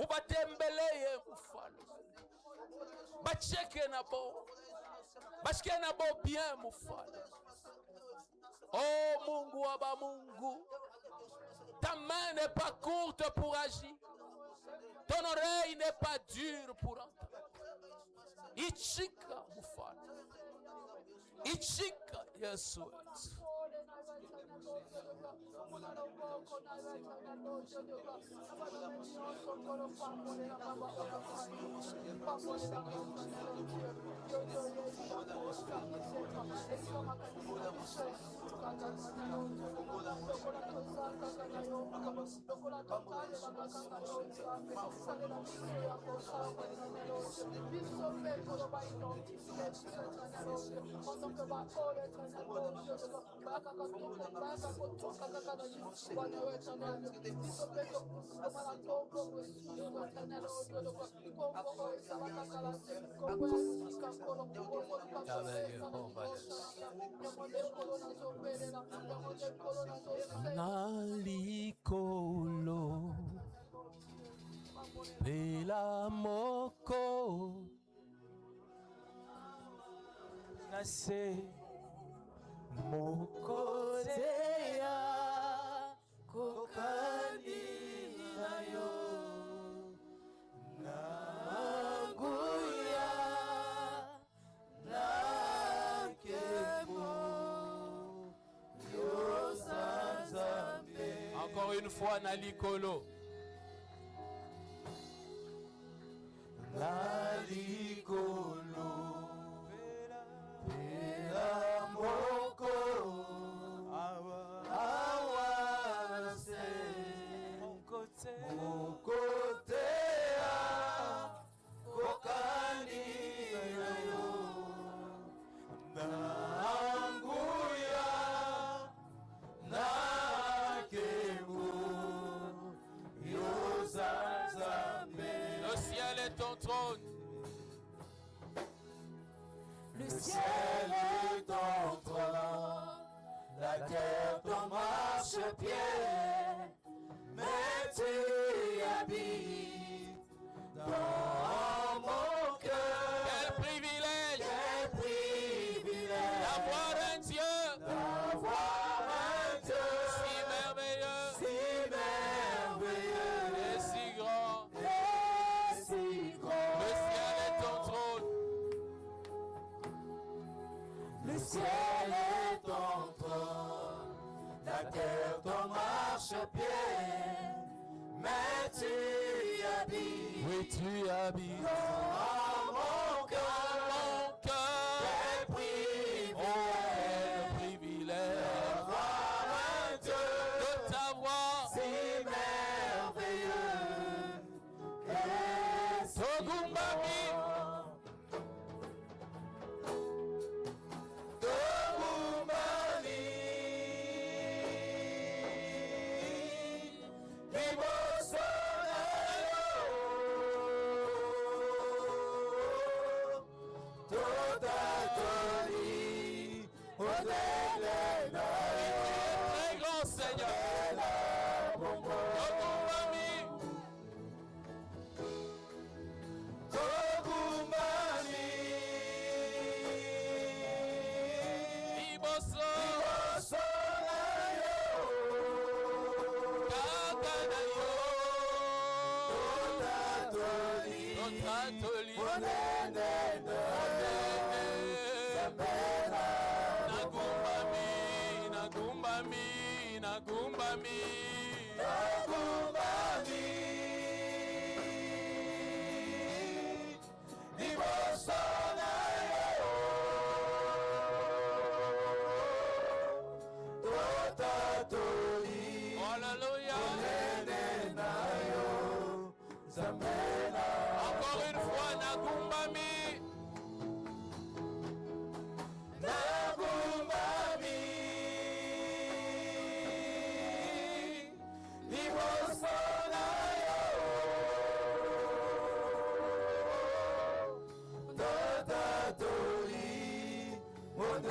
ubatembeleye mfalme, bacheke nabo, basikie nabo bien mfalme. Oh Mungu wa ba Mungu, ta main n'est pas courte pour agir, ton oreille n'est pas dure pour entendre. Ichika mfalme, ichika Yesu wetu. Nalikolo pela moko nase mokoteya kokani nayo nanguya nakemo yosanzambe. Encore une fois nalikolo nalikolo pela moko awase mokotea kokani nayo nanguya nakemo yosanzambe. Le ciel est ton trône. Le ciel est ton trône, la terre ton marchepied, mais tu habites dans mon cœur. Quel privilège, quel privilège d'avoir un Dieu, si merveilleux, et si grand. Le ciel est ton trône. Le ciel est ton trône, la terre ton marchepied, mais tu habites. Oui, tu habites dans mon cœur. Quel privilège d'avoir un Dieu de t'avoir si merveilleux. Togumbami. Très grand Seigneur. Encore une fois, Nagumbami. Nagumbami.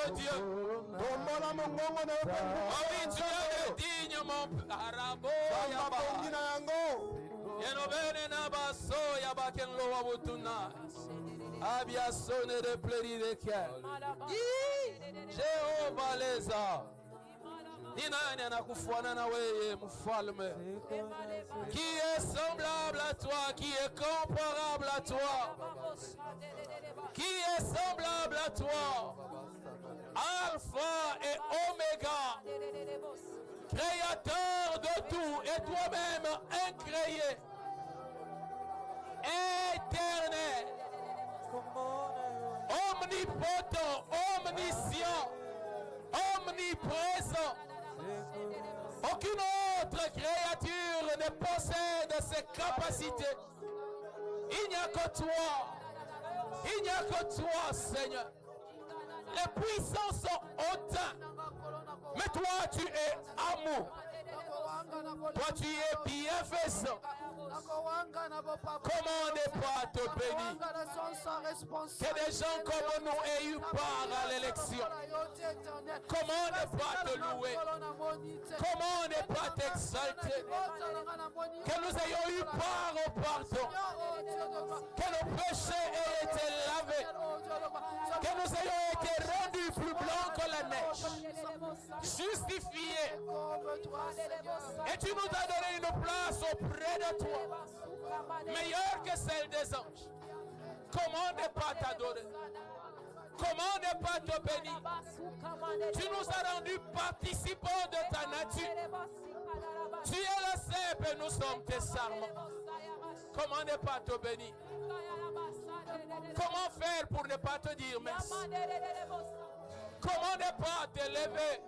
notre Dieu. Oh oui, tu es digne, mon Arabo. Yenovene na baso ya bakenlo wabutuna. Abiasone de pleri de kiel. Jehova leza. Ni nani anakufuana na wewe mfalme? Qui est semblable à toi? Qui est comparable à toi? Qui est semblable à toi? Alpha et Oméga, créateur de tout et toi-même incréé, éternel, omnipotent, omniscient, omniprésent. Aucune autre créature ne possède ces capacités. Il n'y a que toi. Il n'y a que toi, Seigneur. Les puissances sont hautains. Mais toi, tu es amour. Toi, tu es bienfaisant. Comment ne pas te bénir? Que des gens comme nous aient eu part à l'élection. Comment ne pas te louer? Comment ne pas t'exalter? Que nous ayons eu part au pardon. Que nos péchés aient été lavés. Que nous ayons été rendus plus blancs que la neige. Justifiés. Et tu nous as donné une place auprès de toi, meilleure que celle des anges. Comment ne pas t'adorer? Comment ne pas te bénir? Tu nous as rendus participants de ta nature. Tu es le cep et nous sommes tes sarments. Comment ne pas te bénir? Comment faire pour ne pas te dire merci? Comment ne pas t'élever?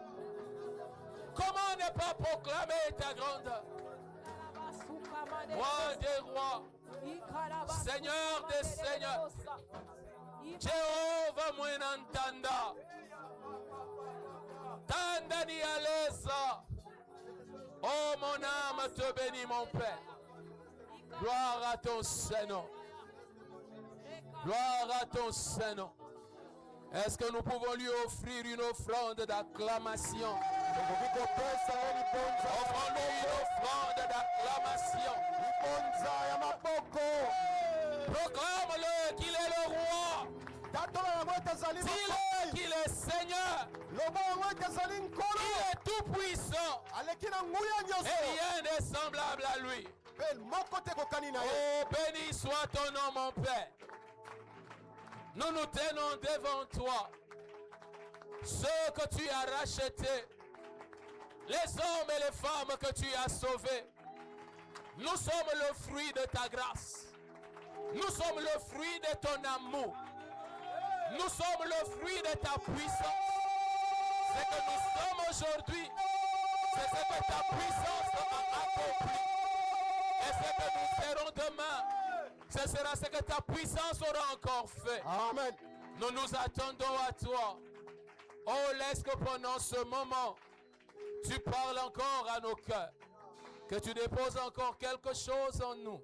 Comment ne pas proclamer ta grandeur? Roi des rois, Seigneur des seigneurs, Jéhovah Mwenantanda, Tandani Alesa. Oh, mon âme te bénit, mon Père. Gloire à ton Saint-Nom. Gloire à ton Saint-Nom. Est-ce que nous pouvons lui offrir une offrande d'acclamation? Offrons-lui une offrande d'acclamation. Proclame-le qu'il est le roi. Dis-le qu'il est Seigneur. Il est tout puissant. Et rien n'est semblable à lui. Oh, béni soit ton nom, mon Père. Nous nous tenons devant toi. Ceux que tu as rachetés, les hommes et les femmes que tu as sauvés. Nous sommes le fruit de ta grâce. Nous sommes le fruit de ton amour. Nous sommes le fruit de ta puissance. Ce que nous sommes aujourd'hui, c'est ce que ta puissance a accompli. Et ce que nous ferons demain, ce sera ce que ta puissance aura encore fait. Amen. Nous nous attendons à toi. Oh, laisse que pendant ce moment, tu parles encore à nos cœurs. Que tu déposes encore quelque chose en nous.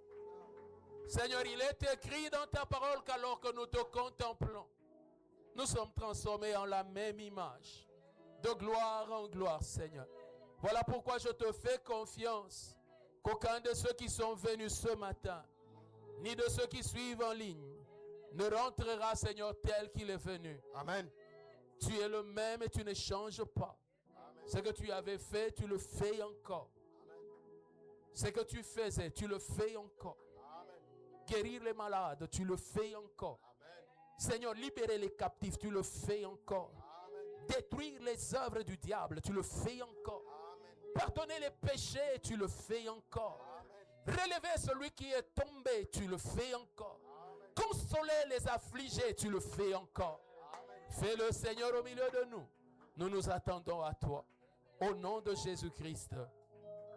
Seigneur, il est écrit dans ta parole qu'alors que nous te contemplons, nous sommes transformés en la même image. De gloire en gloire, Seigneur. Voilà pourquoi je te fais confiance qu'aucun de ceux qui sont venus ce matin, ni de ceux qui suivent en ligne, ne rentrera, Seigneur, tel qu'il est venu. Amen. Tu es le même et tu ne changes pas. Amen. Ce que tu avais fait, tu le fais encore. Amen. Ce que tu faisais, tu le fais encore. Amen. Guérir les malades, tu le fais encore. Amen. Seigneur, libérer les captifs, tu le fais encore. Amen. Détruire les œuvres du diable, tu le fais encore. Amen. Pardonner les péchés, tu le fais encore. Amen. Relever celui qui est tombé, tu le fais encore. Amen. Consoler les affligés, tu le fais encore. Amen. Fais-le, Seigneur, au milieu de nous. Nous nous attendons à toi. Au nom de Jésus-Christ.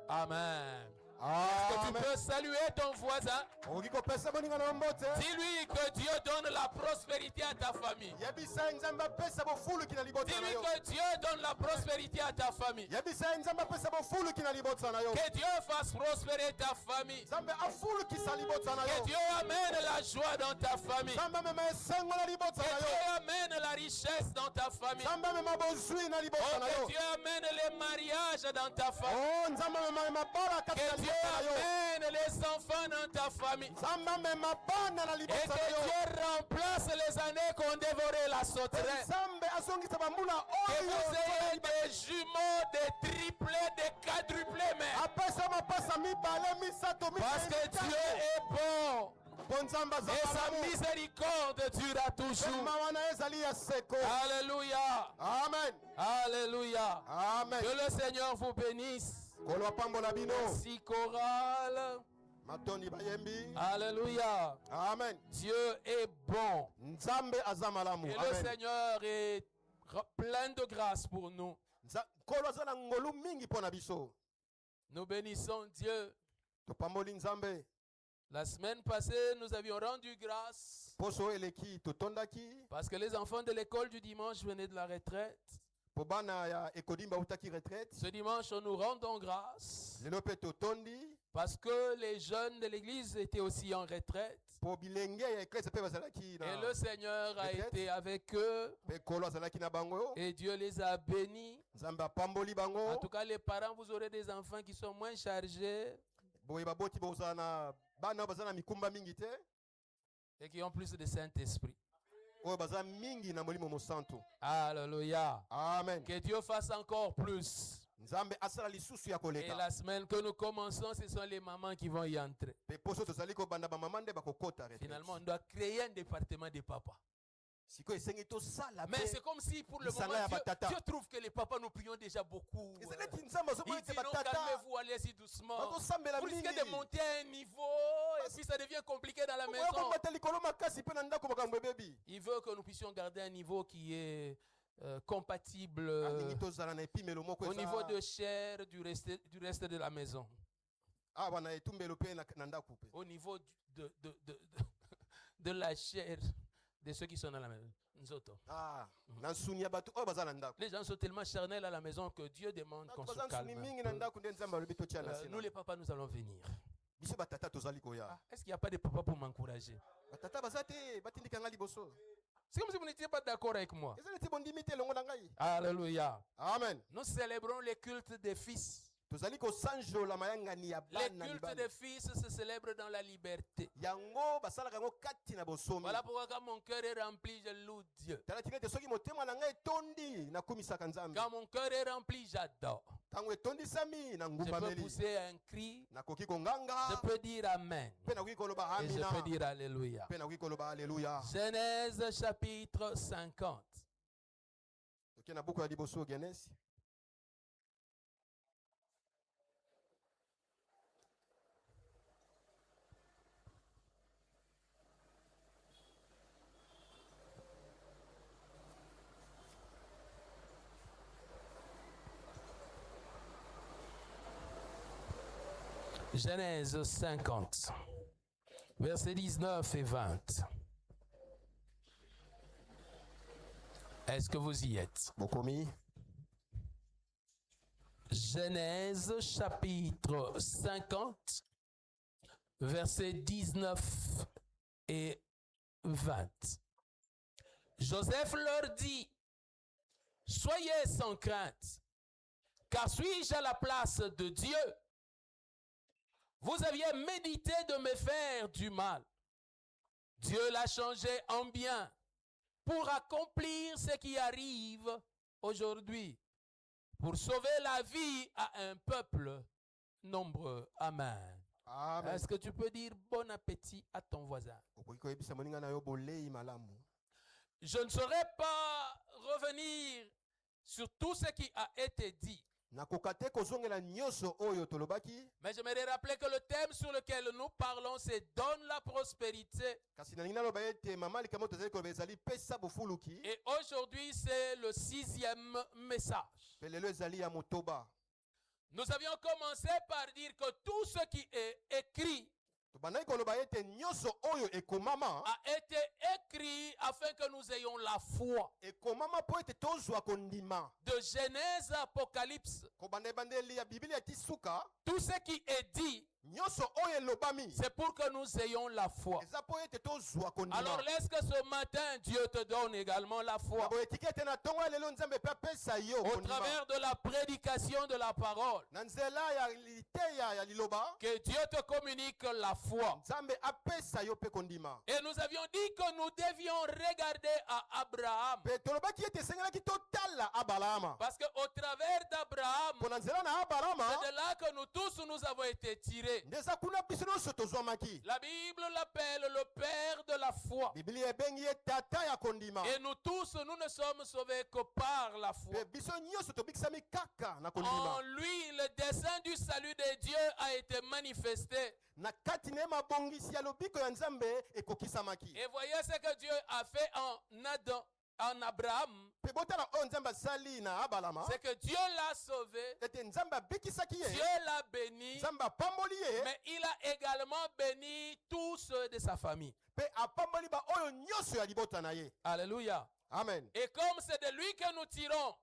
Amen. Est-ce que tu Amen. peux saluer ton voisin? Okikopesa boninga na mbote. Dis-lui que Dieu donne la prospérité à ta famille. Yebisa nzambe apesa bofulu kina libota na Dis-lui yo. que Dieu donne la prospérité à ta famille. Yebisa nzambe apesa bofulu kina libota na yo. Que Dieu fasse prospérer ta famille. Nzambe afulu kisa libota na Que yo. Dieu amène la joie dans ta famille. Nzambe amema esengo na libota Que na Dieu yo. amène la richesse dans ta famille. Nzambe amema bozwi na libota na Que yo. Dieu amène les mariages dans ta famille. Oh, nzambe amema mabala kati na Que Dieu libota na yo. amène les enfants dans ta famille. Nzambe amema bana na Et libota que na yo. Dieu remplace les années qu'on dévorait la sauterelle. Nzambe asongisa bambula Que vous oyo. ayez des jumeaux, des triplés, des quadruplés, mais Apesa mapasa mibale misato parce que Dieu est bon Bon nzambe et sa azalamu. miséricorde durera toujours. Mawana ezali ya seko. Alléluia. Amen. Alléluia. Amen. Que le Seigneur vous bénisse. Kolo pambola bino. Merci, chorale. Matoni bayembi. Alléluia. Amen. Dieu est bon. Nzambe azamalamu. Et le Amen. Seigneur est plein de grâce pour nous. Kolo azala ngolu mingi pona biso. Nous bénissons Dieu. Topamboli nzambe. La semaine passée, nous avions rendu grâce Poso eleki totondaki. parce que les enfants de l'école du dimanche venaient de la retraite. Po bana ya ekodimba utaki retraite. Ce dimanche, nous rendons grâce Lelo pe totondi. parce que les jeunes de l'église étaient aussi en retraite. Po bilenge ya eklese pe bazalaki Et na. le Seigneur a retraite. été avec eux Pe kolo azalaki na bango. et Dieu les a bénis. Nzambe apamboli En bango. tout cas, les parents, vous aurez des enfants qui sont moins chargés Boye baboti bozala na bana bazala mikumba mingi te. et qui ont plus de Saint-Esprit. Oyo baza mingi na molimo mosantu. Alléluia. Amen. Que Dieu fasse encore plus. Nzambe asala lisusu ya Et koleka. la semaine que nous commençons, ce sont les mamans qui vont y entrer. Pe poso tozali kobanda bamama nde bakokota retraite. Finalement, on doit créer un département des papas. Sikoyo esengi tosala Mais pe. c'est comme si pour le Isanga moment, ya batata. Dieu trouve que les papas, nous prions déjà beaucoup. Ezalaki nzambe Il azomona dit ete non, batata. calmez-vous, allez-y doucement. Bazosambela Vous risquez mingi. de monter à un niveau et puis ça devient compliqué dans la maison. Okomata likolo makasi pe na ndako makambo ebebi. Il veut que nous puissions garder un niveau qui est compatible Alingi tozala na epimelo moko au niveau eza. de chair du reste de la maison. Awa na etumbelo pe na ndako pe. Au niveau de la chair de ceux qui sont dans la maison. Nzoto. Ah, na nsuni ya bato oyo baza na ndako. Les gens sont tellement charnels à la maison que Dieu demande qu'on se Baza calme. nsuni un mingi na peu. ndako nde nzambe alobi totia na se. Nous les papas, nous allons venir. Biso batata tozali koya. Est-ce qu'il n'y a pas de papa pour m'encourager? Batata baza te batindika nga liboso. C'est comme si vous n'étiez pas d'accord avec moi. Ezali ti bondimi te longo na ngai. Alléluia. Amen. Nous célébrons les cultes des fils. Tozali kosanjola mayangani ya Les bana cultes libala. des fils se célèbrent dans la liberté. Yango basalaka yango kati na bosomi. Voilà pourquoi quand mon cœur est rempli, je loue Dieu. Tala tika ete soki motema na ngai etondi nakumisaka nzambe. Quand mon cœur est rempli, j'adore. Tango etondisami na Je peux ngumbameli. pousser un cri. Nakoki konganga. Je peux dire Amen. Pe nakoki koloba Et je amina. peux dire Alléluia. Pe nakoki koloba alléluia. Genèse chapitre 50. Toke na buku ya liboso Genesi. Genèse 50, versets 19 et 20. Est-ce que vous y êtes? Bokomi. Genèse chapitre 50, versets 19 et 20. Joseph leur dit, soyez sans crainte, car suis-je à la place de Dieu? Vous aviez médité de me faire du mal. Dieu l'a changé en bien pour accomplir ce qui arrive aujourd'hui, pour sauver la vie à un peuple nombreux. Amen. Amen. Est-ce que tu peux dire bon appétit à ton voisin? Okoki koyebisa moninga na yo bolei malamu. Je ne saurais pas revenir sur tout ce qui a été dit. Nakoka te kozongela nyonso oyo tolobaki. Mais j'aimerais rappeler que le thème sur lequel nous parlons, c'est donne la prospérité. Kasi nalingi naloba ete mama likambo tozali koloba ezali pesa bofuluki. Et aujourd'hui, c'est le 6e message. Pe lelo ezali ya motoba. Nous avions commencé par dire que tout ce qui est écrit tobandaki koloba ete nyonso oyo ekomama a été écrit afin que nous ayons la foi. ekomama mpo ete tozwa kondima De Genèse à Apocalypse, kobanda ebandeli ya biblia ti suka tout ce qui est dit, nyonso oyo elobami c'est pour que nous ayons la foi. eza mpo ete tozwa kondima. Alors laisse que ce matin, Dieu te donne également la foi. boye tika ete na ntongo ya lelo nzambe mpe apesa yo Au kondima travers de la prédication de la parole, na nzela ya liteya ya liloba que Dieu te communique la foi. nzambe apesa yo mpe kondima. Et nous avions dit que nous devions regarder à Abraham. mpe tolobaki ete esengelaki totala abalama Parce qu'au travers d'Abraham, mpo na nzela na abalama c'est de là que nous tous nous avons été tirés. nde eza kuna biso nyonso tozwamaki. La Bible l'appelle le père de la foi. biblia ebengi ye tata ya kondima Et nous tous, nous ne sommes sauvés que par la foi. mpe biso nyonso tobikisami kaka na kondima. En lui, le dessein du salut de Dieu a été manifesté. na kati na ye mabongisi ya lobiko ya nzambe ekokisamaki. Et voyez ce que Dieu a fait en Adam, en Abraham. mpe botala oyo nzambe asali na abalama C'est que Dieu l'a sauvé, ete nzambe abikisaki ye Dieu l'a béni, nzambe apamboli ye mais il a également béni tous ceux de sa famille. mpe apamboli baoyo nyonso ya libota na ye. Alléluia. amen. Et comme c'est de lui que nous tirons,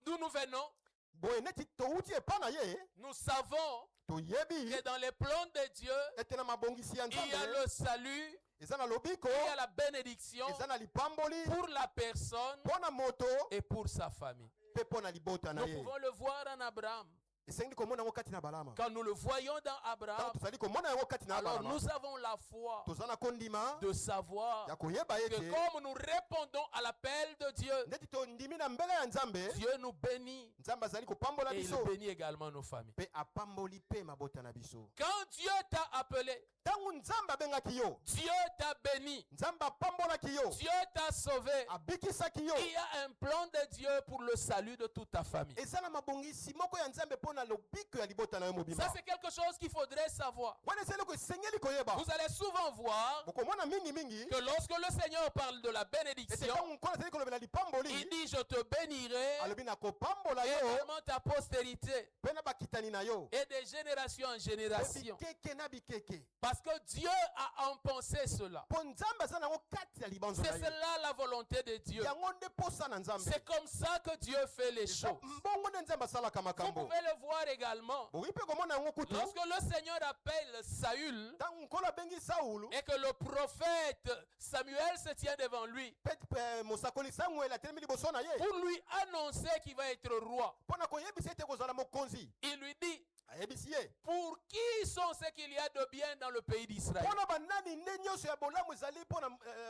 d'où nous venons, boye neti touti epa na ye nous savons toyebi que dans les plans de Dieu, ete na mabongisi ya il y a nzambe le salut, eza na lobiko il y a la bénédiction eza na lipamboli pour la personne mpo na moto et pour sa famille. mpe mpo na libota na Nous ye. pouvons le voir en Abraham. esengi komona yango kati na balama Quand nous le voyons dans ntango Abraham, tozali komona yango kati na alors balama nous avons la foi toza na kondima de savoir ya koyeba que ete comme nous répondons à l'appel de Dieu, ndeti tondimi na mbele ya nzambe Dieu nous bénit nzambe azali kopambola et il biso bénit également nos familles. mpe apamboli mpe mabota na biso. Quand Dieu t'a appelé, ntango nzambe abengaki yo Dieu t'a béni, nzambe apambolaki yo Dieu t'a sauvé, abikisaki yo il y a un plan de Dieu pour le salut de toute ta famille. eza na mabongisi moko ya nzambe mpo na lobiko ya libota na yo Ça, mobimba. c'est quelque chose qu'il faudrait savoir. wana eza eloko esengeli koyeba. Vous allez souvent voir bokomona mingimingi que lorsque le Seigneur parle de la ete bénédiction, ntango nkolo azali kolobela lipamboli il dit, je te bénirai alobi na kopambola et yo également ta postérité mpe na bakitani na yo et de génération en mpe génération. bikeke na bikeke Parce que Dieu a empensé cela. mpo nzambe aza nango kati ya libanzo C'est na ye. cela la volonté de Dieu. yango nde posa na nzambe. C'est comme ça que Dieu fait les Eza choses. mbongo nde nzambe asalaka Vous makambo. pouvez le voir également. bokoki mpe komona yango kutu Lorsque le Seigneur appelle Saül ntango nkolo abengi saulu et que le prophète Samuel se tient devant lui mpe mosakoli samuel atelemi liboso na ye pour lui annoncer qu'il va être roi, mpo na koyebisa ete kozala mokonzi. il lui dit, ayebisi ye pour qui sont ce qu'il y a de bien dans le pays d'Israël? mpo na banani nde nyonso ya bolamu ezali mpo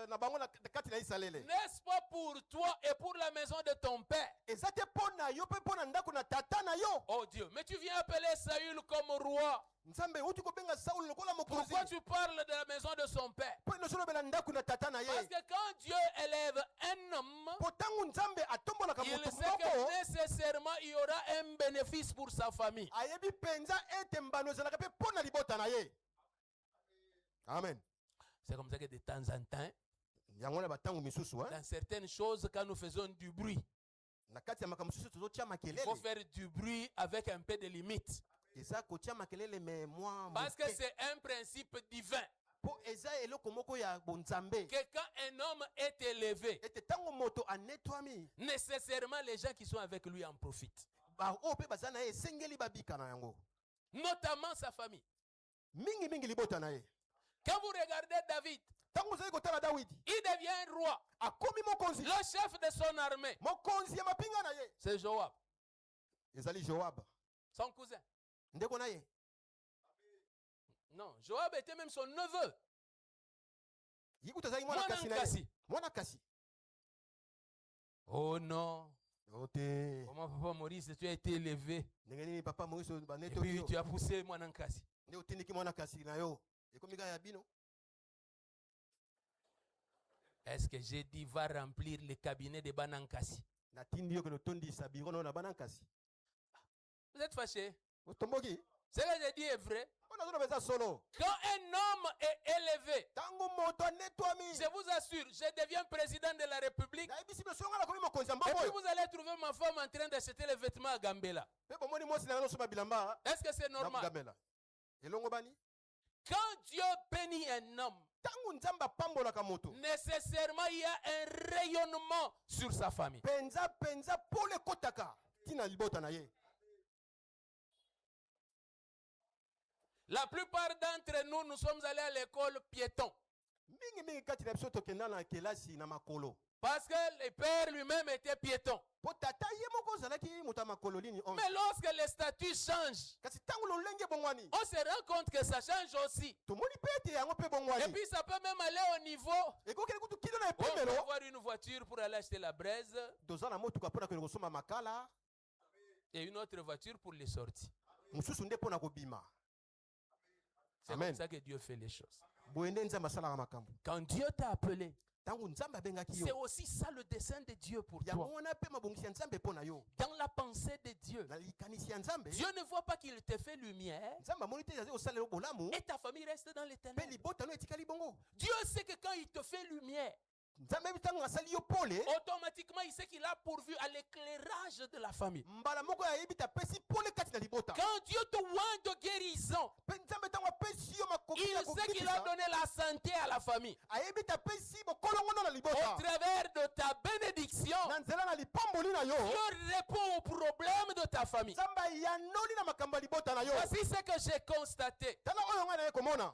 na bango kati na isalaele. N'est-ce pas pour toi et pour la maison de ton père? eza te mpo na yo mpe mpo na ndako na tata na yo. Oh Dieu, mais tu viens appeler Saül comme roi. nzambe uti kobenga saulu lokola mokonzi Pourquoi tu parles de la maison de son père? mpo inosolobela ndako na tata na Parce ye. que quand Dieu élève un homme, mpo ntango nzambe atombolaka il moto sait moko que nécessairement il y aura un bénéfice pour sa famille. ayebi mpenza ete mbano ezalaka mpe mpo na libota na ye. amen. C'est comme ça que de temps en temps, yango na batango misusu dans certaines choses, quand nous faisons du bruit, na kati ya makambo mosusu tozotia il faut makelele faire du bruit avec un peu de limite. eza kotia makelele me mwa Parce que moke c'est un principe divin. mpo eza eloko moko ya bonzambe Que quand un homme est élevé, ete ntango moto anetwami nécessairement les gens qui sont avec lui en profitent. baoyo mpe baza na ye esengeli babika na yango Notamment sa famille. mingimingi libota na ye. Quand vous regardez David, ntango ozali kotala dawidi il devient roi. akomi mokonzi Le chef de son armée, mokonzi ya mapinga na ye c'est Joab, ezali joab son cousin. ndeko na ye. Non, Joab était même son neveu. ye kutu azali mwana kasi na ye Kasi. mwana kasi. Oh non. o te Comment papa Maurice, tu as été élevé ndenge nini papa moiso et baneto puis yo tu as poussé Mwanankasi. nde otindiki mwana kasi na yo ekomi kaka ya bino. Est-ce que j'ai dit va remplir le cabinet de Banankasi? natindi yo ke notondisa biro na yo na bana kasi. Vous êtes fâché? otomboki Ce que je dis est vrai. On a besoin solo. Quand un homme est élevé, Tango moto netwami. je vous assure, je deviens président de la République. Na ibisi besonga la komi mokonzi Et puis mbobo. vous allez trouver ma femme en train d'acheter les vêtements à Gambela. Pe bomoni mwasi na no bilamba. Est-ce que c'est normal? Gamela. Elongo bani. Quand Dieu bénit un homme, Tango nzamba pambola ka moto. nécessairement il y a un rayonnement sur sa famille. Penza pole kotaka. Tina libota na ye. La plupart d'entre nous, nous sommes allés à l'école piéton. Mingi kati na biso tokenda na kelasi na makolo. Parce que le père lui-même était piéton. Po tata ye moko zalaki muta makolo lini on. Mais lorsque les statuts changent, Kasi tango lo lenge bongwani. on se rend compte que ça change aussi. Tomoni pete yango pe Et bongwani. puis ça peut même aller au niveau. Eko kele kutu kilo na On peut epemelo. avoir une voiture pour aller acheter la braise Doza na moto kapona kele kosoma makala. et une autre voiture pour les sorties. Mususu nde pona kobima. C'est Amen. comme ça que Dieu fait les choses. Boyende nzamba sala makambo. Quand Dieu t'a appelé, Tango nzamba bengaki c'est yo. aussi ça le dessein de Dieu pour Ya toi. mona pe mabongisi nzambe pona yo. Dans la pensée de Dieu, Na likanisi ya nzambe. Dieu ne voit pas qu'il te fait lumière Nzamba moni te yaze osala yo bolamu. et ta famille reste dans les Pe ténèbres. libota no etikali bongo. Dieu sait que quand il te fait lumière, Nzambe bitango asali yo pole. automatiquement il sait qu'il a pourvu à l'éclairage de la famille. Mbala moko ya yebita pesi pole kati na libota. Quand Dieu te oint de guérison, Pe nzambe tango apesi yo makoki il ya sait qu'il a kokitisa. donné la santé à la famille. Ayebita pesi bokolongo na Au libota. travers de ta bénédiction, Na nzela na lipamboli na yo. Dieu répond aux problèmes de ta famille. Nzamba yanoli na makambo ya libota na yo. Voici ce que j'ai constaté. Tala oyo ngai na ye komona.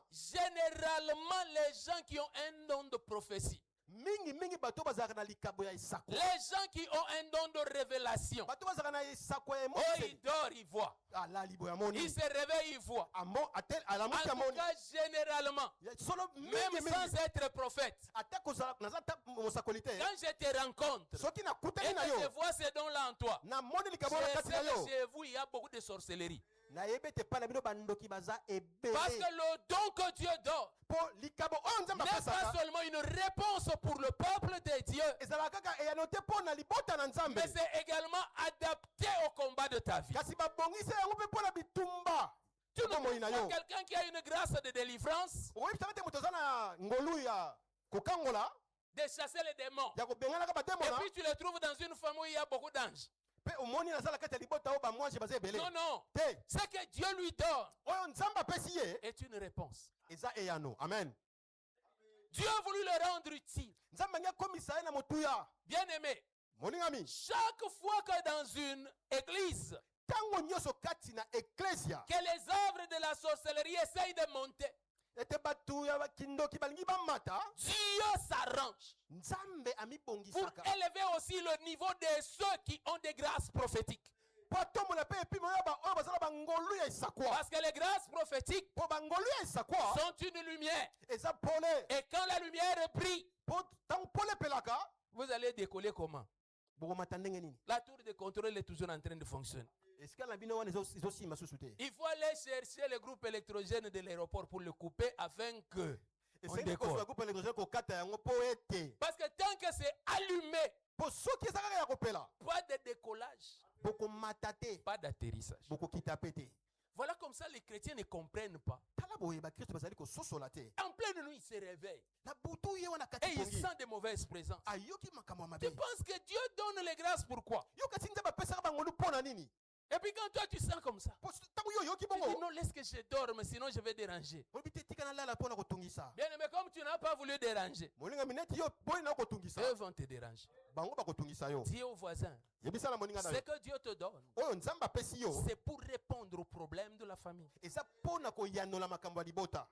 Généralement, les gens qui ont un don de prophétie, Mingi bato bazalaka na likabo ya esako. les gens qui ont un don de révélation, Bato bazalaka na esako ya oh, il emosi. dort, il voit. Ala libo ya moni. Il se réveille, il voit. Amo atel ala En moki ya tout moni. cas, généralement, Ya solo même mingi sans être prophète, ata kozala naza ta mosakoli te. quand je te rencontre Soki et nakutani na que je yo. vois ces dons-là en toi, Na moni je likabo na kati na sais yo. que chez vous, il y a beaucoup de sorcellerie. Na yebe te pala bino bandoki baza Parce ebele. que le don que Dieu donne Po likabo oyo nzambe n'est pas apesaka. seulement une réponse pour le peuple de Dieu, Ezala kaka eyano te mpo na libota na nzambe. mais c'est également adapté au combat de ta vie. Kasi babongisi yango mpe mpo na bitumba. Tu ne Bomoi na vois yo. quelqu'un qui a une grâce de délivrance, Oyebisaka te moto aza na ngolu ya kokangola de chasser les démons. ya kobenganaka Et bademona. puis tu le trouves dans une famille où il y a beaucoup d'anges. Mpe omoni nazala kati ya libota oyo bamwanshi baza ebele. Non, non. Te Ce que Dieu lui donne oyo nzambe apesi ye est une réponse. eza eyano. Amen. Dieu a voulu le rendre utile. Nzambe angi akomisa ye na motuya. Bien aimé, Moningami, chaque fois que dans une église, ntango nyonso kati na eklesia que les œuvres de la sorcellerie essayent de monter, ete bato ya bakindoki balingi bamata, Dieu s'arrange nzambe pour amibongisaka élever aussi le niveau de ceux qui ont des grâces prophétiques. po atombola mpe epimo oyo bazala bangolu ya esakwa. Parce que les grâces prophétiques Po bangolu ya esakwa sont une lumière. eza pole. Et quand la lumière brille, Po ntango pole epelaka vous allez décoller comment? bokomata ndenge nini. La tour de contrôle est toujours en train de fonctionner. esika na bino wana ezosimba susu te. Il faut aller chercher le groupe électrogène de l'aéroport pour le couper afin que on esengeli décolle. kozwa groupe électrogène kokata yango po ete Parce que tant que c'est allumé, po soki eza kaka ya kopela pas de décollage, bokomata te pas d'atterrissage. bokokita pe te. Voilà comme ça les chrétiens ne comprennent pas. tala boye bakristo bazali kososola te. En pleine nuit, ils se réveillent na butu ye wana et kati ils pongi sentent de mauvaises présences. ayoki makambo ya Tu mabe. penses que Dieu donne les grâces pourquoi? yo kasi nzambe apesaka bangolu mpo na nini. Et puis quand toi tu sens comme ça, Po ntango yo oyoki tu dis bongo non, laisse que je dorme, sinon je vais déranger. olobi te tika nalala mpo na kotungisa. Bien aimé, comme tu n'as pas voulu déranger, molingami neti yo boyi na kotungisa eux vont te déranger. bango bakotungisa yo. Dis au voisin, yebisa na moninga na ce yo que Dieu te donne, oyo nzambe apesi yo c'est pour répondre aux problèmes de la famille. eza mpo na koyanola makambo ya libota.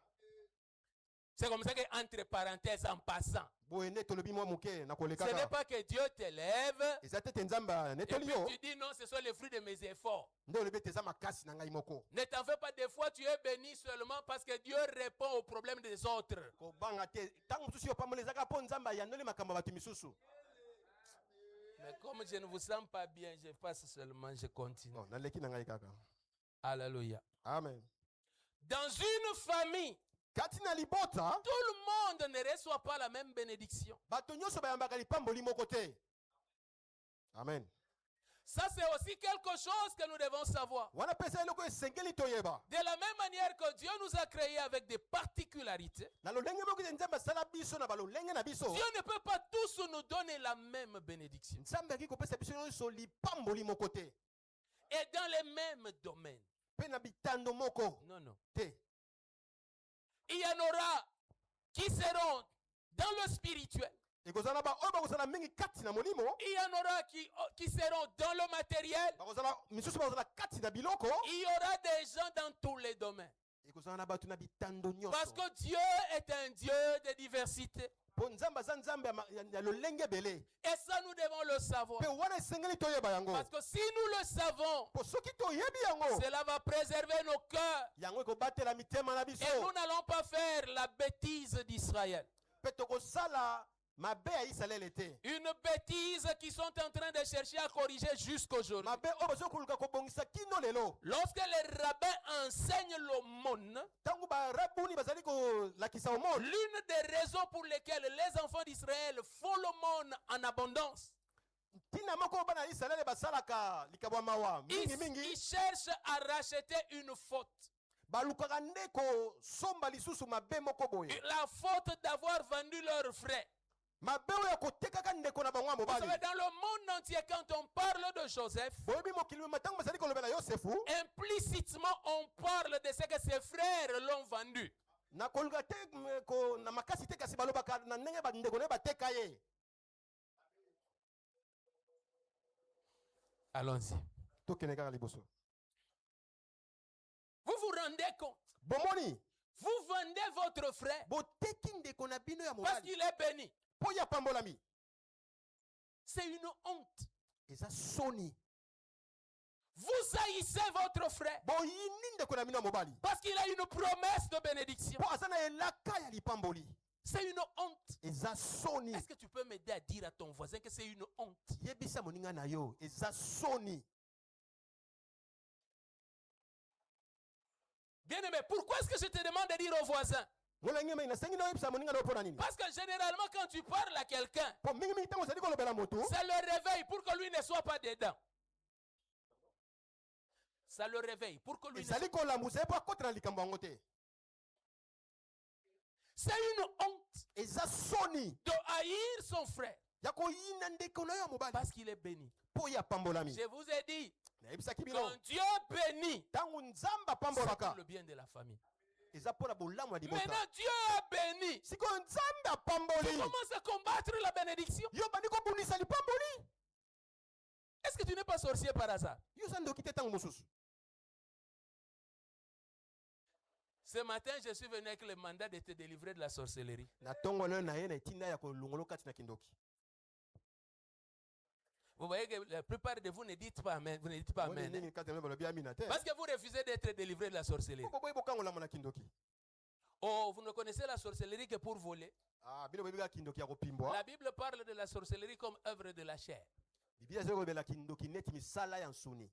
C'est comme ça que, entre parenthèses, en passant, boye nde tolobi mwa moke na ce kolekaka n'est pas que Dieu t'élève eza te te nzambe et netoli puis yo tu dis non, ce sont les fruits de mes efforts. nde olobi ete eza makasi na ngai moko. Ne t'en fais pas, des fois tu es béni seulement parce que Dieu répond aux problèmes des autres. kobanga te ntango mosusu yo pambola ezaka mpo nzambe ayanoli makambo ya bato misusu. Mais comme je ne vous sens pas bien, je passe seulement, je continue. Oh, naleki na ngai kaka. Alléluia. Amen. Dans une famille, kati na libota tout le monde ne reçoit pas la même bénédiction. bato nyonso bayambaka lipamboli moko te. Amen. Ça, c'est aussi quelque chose que nous devons savoir. wana pesa eloko esengeli toyeba De la même manière que Dieu nous a créés avec des particularités, na lolenge moko te nzambe asala biso na balolenge na biso Dieu ne peut pas tous nous donner la même bénédiction. nzambe aki kopesa biso nyonso lipamboli moko te Et dans les mêmes domaines. mpe na bitando moko Non, non. te. Il y en aura qui seront dans le spirituel. ekozala na baoyo bakozala mingi kati na molimo Il y en aura qui seront dans le matériel. misusu bakozala kati na biloko Il y aura des gens dans tous les domaines. ekozala na bato na bitando Parce nyonso que Dieu est un Dieu de diversité. mpo nzambe aza nzambe ya lolenge ebele Et ça, nous devons le savoir. mpe wana esengeli toyeba yango Parce que si nous le savons, mpo soki toyebi yango cela va préserver nos cœurs. yango ekobatela mitema na biso Et nous n'allons pas faire la bêtise d'Israël. mpe tokosala mabe ya Israele te Une bêtise qu'ils sont en train de chercher à corriger jusqu'aujourd'hui. mabe oyo bazokoluka kobongisa kino lelo Lorsque les rabbins enseignent l'aumône, ntango barabuni bazali kolakisa omoni l'une des raisons pour lesquelles les enfants d'Israël font l'aumône en abondance, ntina moko oyo bana ya Israele basalaka likabo ya mawa ils mingimingi cherchent à racheter une faute. balukaka nde kosomba lisusu mabe moko boye La faute d'avoir vendu leurs frères. mabe oyo ya kotekaka ndeko na bango ya Vous mobali savez, dans le monde entier, quand on parle de Joseph, boyebi mokili mema ntango bazali kolobela yosefu implicitement, on parle de ce que ses frères l'ont vendu. na koluka te na makasi te kasi balobaka na ndenge bandeko na ye bateka ye. Allons-y. tokende kaka liboso Vous vous rendez compte? bomoni Vous vendez votre frère boteki ndeko na bino ya parce mobali qu'il est béni. mpo ya pambolami C'est une honte. eza soni Vous haïssez votre frère boyini ndeko na bino ya mobali parce qu'il a une promesse de bénédiction. mpo aza na elaka ya lipamboli C'est une honte. eza soni Est-ce que tu peux m'aider à dire à ton voisin que c'est une honte? yebisa moninga na yo eza soni. Bien-aimé, pourquoi est-ce que je te demande de dire au voisin? molangi mai nasengi na oyebisa moninga na yo mpo na nini Parce que généralement, quand tu parles à quelqu'un, mpo mingimingi ntango ozali kolobela moto ça le réveille pour que lui ne soit pas dedans. Ça le réveille pour que lui ne soit... ezali kolamusa ye mpo akotela likambo yango te. C'est une honte eza soni de haïr son frère ya koyina ndeko na yo ya mobali parce qu'il est béni. mpo ye apambolami. Je vous ai dit, nayebisaki bino quand Dieu bénit, ntango nzambe c'est apambolaka pour le bien de la famille. eza mpo na bolamu ya libota. Maintenant, Dieu a béni. sikoyo nzambe Tu apamboli commences à combattre la bénédiction. yo bandi kobundisa lipamboli. Est-ce que tu n'es pas sorcier par hasard? yo oza ndoki te ntango mosusu. Ce matin, je suis venu avec le mandat de te délivrer de la sorcellerie. na ntongo lelo na ye na etinda ya kolongolo kati na kindoki. Vous voyez que la plupart de vous ne dites pas amen. Vous ne dites pas Moni amen. nini kati na balobi amina te. Parce que vous refusez d'être délivré de la sorcellerie. Moko boye bokangolama na kindoki. Oh, vous ne connaissez la sorcellerie que pour voler. bino boyebi kaka kindoki ya kopimbwa. La Bible parle de la sorcellerie comme œuvre de la chair. biblia ezali kolobela kindoki neti misala ya nsuni.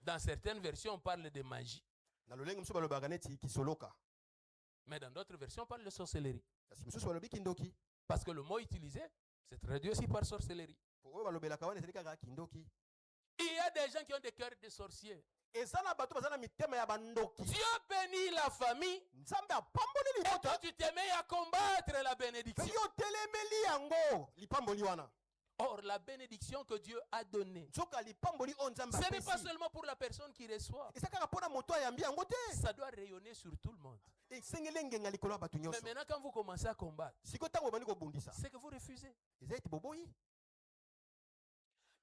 Dans certaines versions, on parle de magie. na lolenge mosusu balobaka neti kisoloka. Mais dans d'autres versions, on parle de sorcellerie. kasi mosusu balobi kindoki. Parce que le mot utilisé, c'est traduit aussi par sorcellerie. po oyo balobelaka wana ezali kaka kindoki. Il y a des gens qui ont des cœurs de sorciers. eza na bato baza na mitema ya bandoki. Dieu bénit la famille. nzambe apamboli Et toi, libota. tu te mets à combattre la mpe bénédiction. yo telemeli yango lipamboli wana. Or, la bénédiction que Dieu a donnée, nzoka lipamboli oyo nzambe ce n'est pas apesi. seulement pour la personne qui reçoit. eza kaka mpo na moto ayambi yango te. Ça doit rayonner sur tout le monde. esengeli engenga likolo ya bato Mais nyonso. maintenant, quand vous commencez à combattre, sikoyo ntango obandi kobundisa c'est que vous refusez. eza ete boboyi.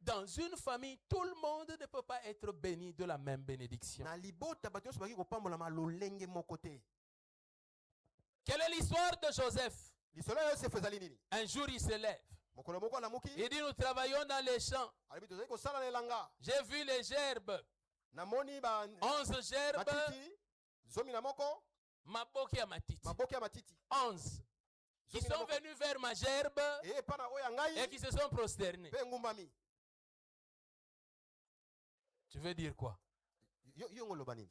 Dans une famille, tout le monde ne peut pas être béni de la même bénédiction. na libota bato nyonso baki kopambolama lolenge moko te. Quelle est l'histoire de Joseph? lisolo ya yosefu ezali nini. Un jour, il se lève. mokolo moko alamuki Il dit, nous travaillons dans les champs. alobi tozali kosala na elanga. J'ai vu les gerbes. namoni 11 gerbes. matiti zomi na moko Maboki à matiti. maboke ya matiti 11. Qui zomi na sont moko. venus vers ma gerbe epa na oyo ya et ngai qui se sont prosternés. mpe ngumbami. Tu veux dire quoi? yo ngoloba nini.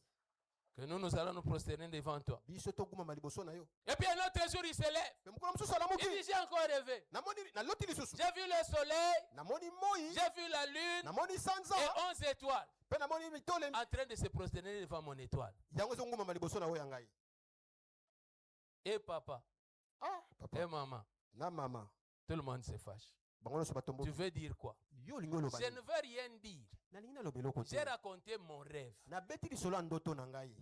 que nous allons nous prosterner devant toi. biso togumama liboso na yo. Et puis un autre jour, il se lève. Mpe mokolo mosusu alamuki. Il dit, j'ai encore rêvé. naloti lisusu. J'ai vu le soleil, namoni moi, j'ai vu la lune namoni sanza, et 11 étoiles mpe namoni mitole en train de se prosterner devant mon étoile. yango ezongumama liboso na yo ya ngai. Et papa, papa et maman, na mama tout le monde se fâche. bango nyonso batomboki. Tu veux dire quoi? yo olingi oloba Je nini? ne veux rien dire. nalingi naloba eloko J'ai te. raconté mon rêve. nabeti lisolo ya ndoto na ngai.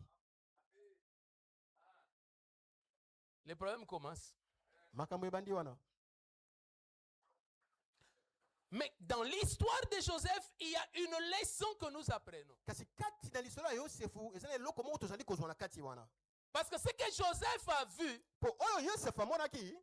Le problème commence. makambo ebandi wana. Mais dans l'histoire de Joseph, il y a une leçon que nous apprenons. kasi kati na lisolo ya yosefu eza na eloko moko tozali kozwa na kati wana. Parce que ce que Joseph a vu po oyo yosefu amonaki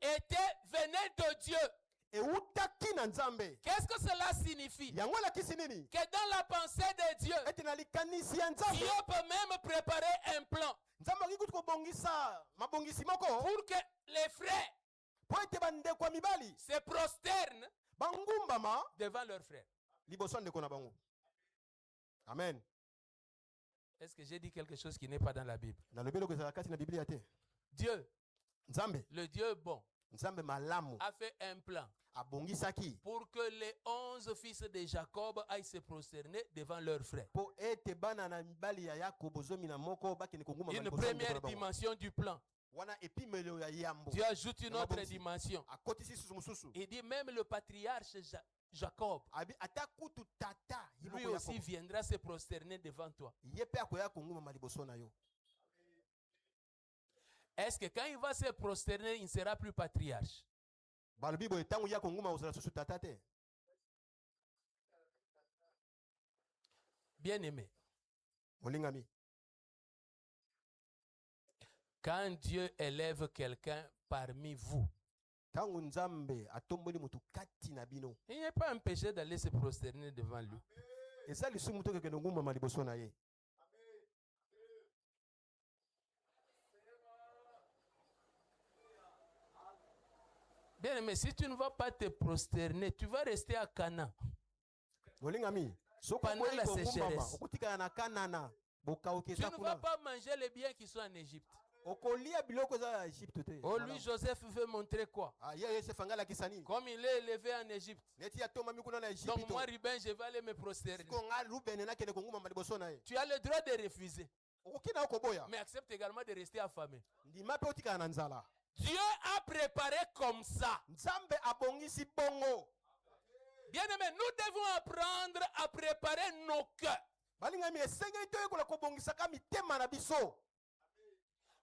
venait de Dieu. eutaki na nzambe. Qu'est-ce que cela signifie? yango elakisi nini? Que dans la pensée de Dieu, ete na likanisi ya nzambe Dieu peut même préparer un plan nzambe akoki kutu kobongisa mabongisi moko pour que les frères po ete bandeko ya mibali se prosternent bangumbama devant leurs frères. liboso ya ndeko na bango. amen. Est-ce que j'ai dit quelque chose qui n'est pas dans la Bible? nalobi eloko ezala kati na biblia te. Dieu, nzambe le Dieu bon, nzambe malamu a fait un plan abongisaki pour que les 11 fils de Jacob aillent se prosterner devant leurs frères. po ete bana na mibali ya yakobo zomi na moko bakende kongumama Une liboso ya ndeko première na bango. dimension du plan. wana epimelo ya yambo Dieu ajoute une autre Mabongisi. dimension. akotisi susu mosusu. Il dit même le patriarche Jacob, ata kutu tata ye lui moko aussi Yakobo, viendra se prosterner devant toi. ye mpe akoya kongumama liboso na yo. Est-ce que quand il va se prosterner, il ne sera plus patriarche? balobi boye ntango ya konguma ozala susu tata te. Bien aimé, molingami quand Dieu élève quelqu'un parmi vous, ntango nzambe atomboli motu kati na bino il n'est pas empêché d'aller se prosterner devant lui. eza lisumu to kekende ngumama liboso na ye. Bien aimé, si tu ne vas pas te prosterner, tu vas rester à Canaan. molingami soki Pendant okoyi la kongumama sécheresse. okotikala na kanana bokauki Tu eza ne vas kuna pas manger les biens qui sont en Égypte. okolia biloko eza ya Egypte te. Oh, lui, Joseph veut montrer quoi? ye yosefu anga alakisa nini? Comme il est élevé en Égypte. neti atomami kuna na Donc Egypte moi, Ruben, je vais aller me prosterner. siko nga rubene nakende kongumama liboso na ye. Tu as le droit de refuser, okoki na okoboya mais accepte également de rester affamé. ndima mpe otikala na nzala. Dieu a préparé comme ça. nzambe abongisi bongo. Bien aimé, nous devons apprendre à préparer nos cœurs. balingami esengeli toyekola kobongisaka mitema na biso.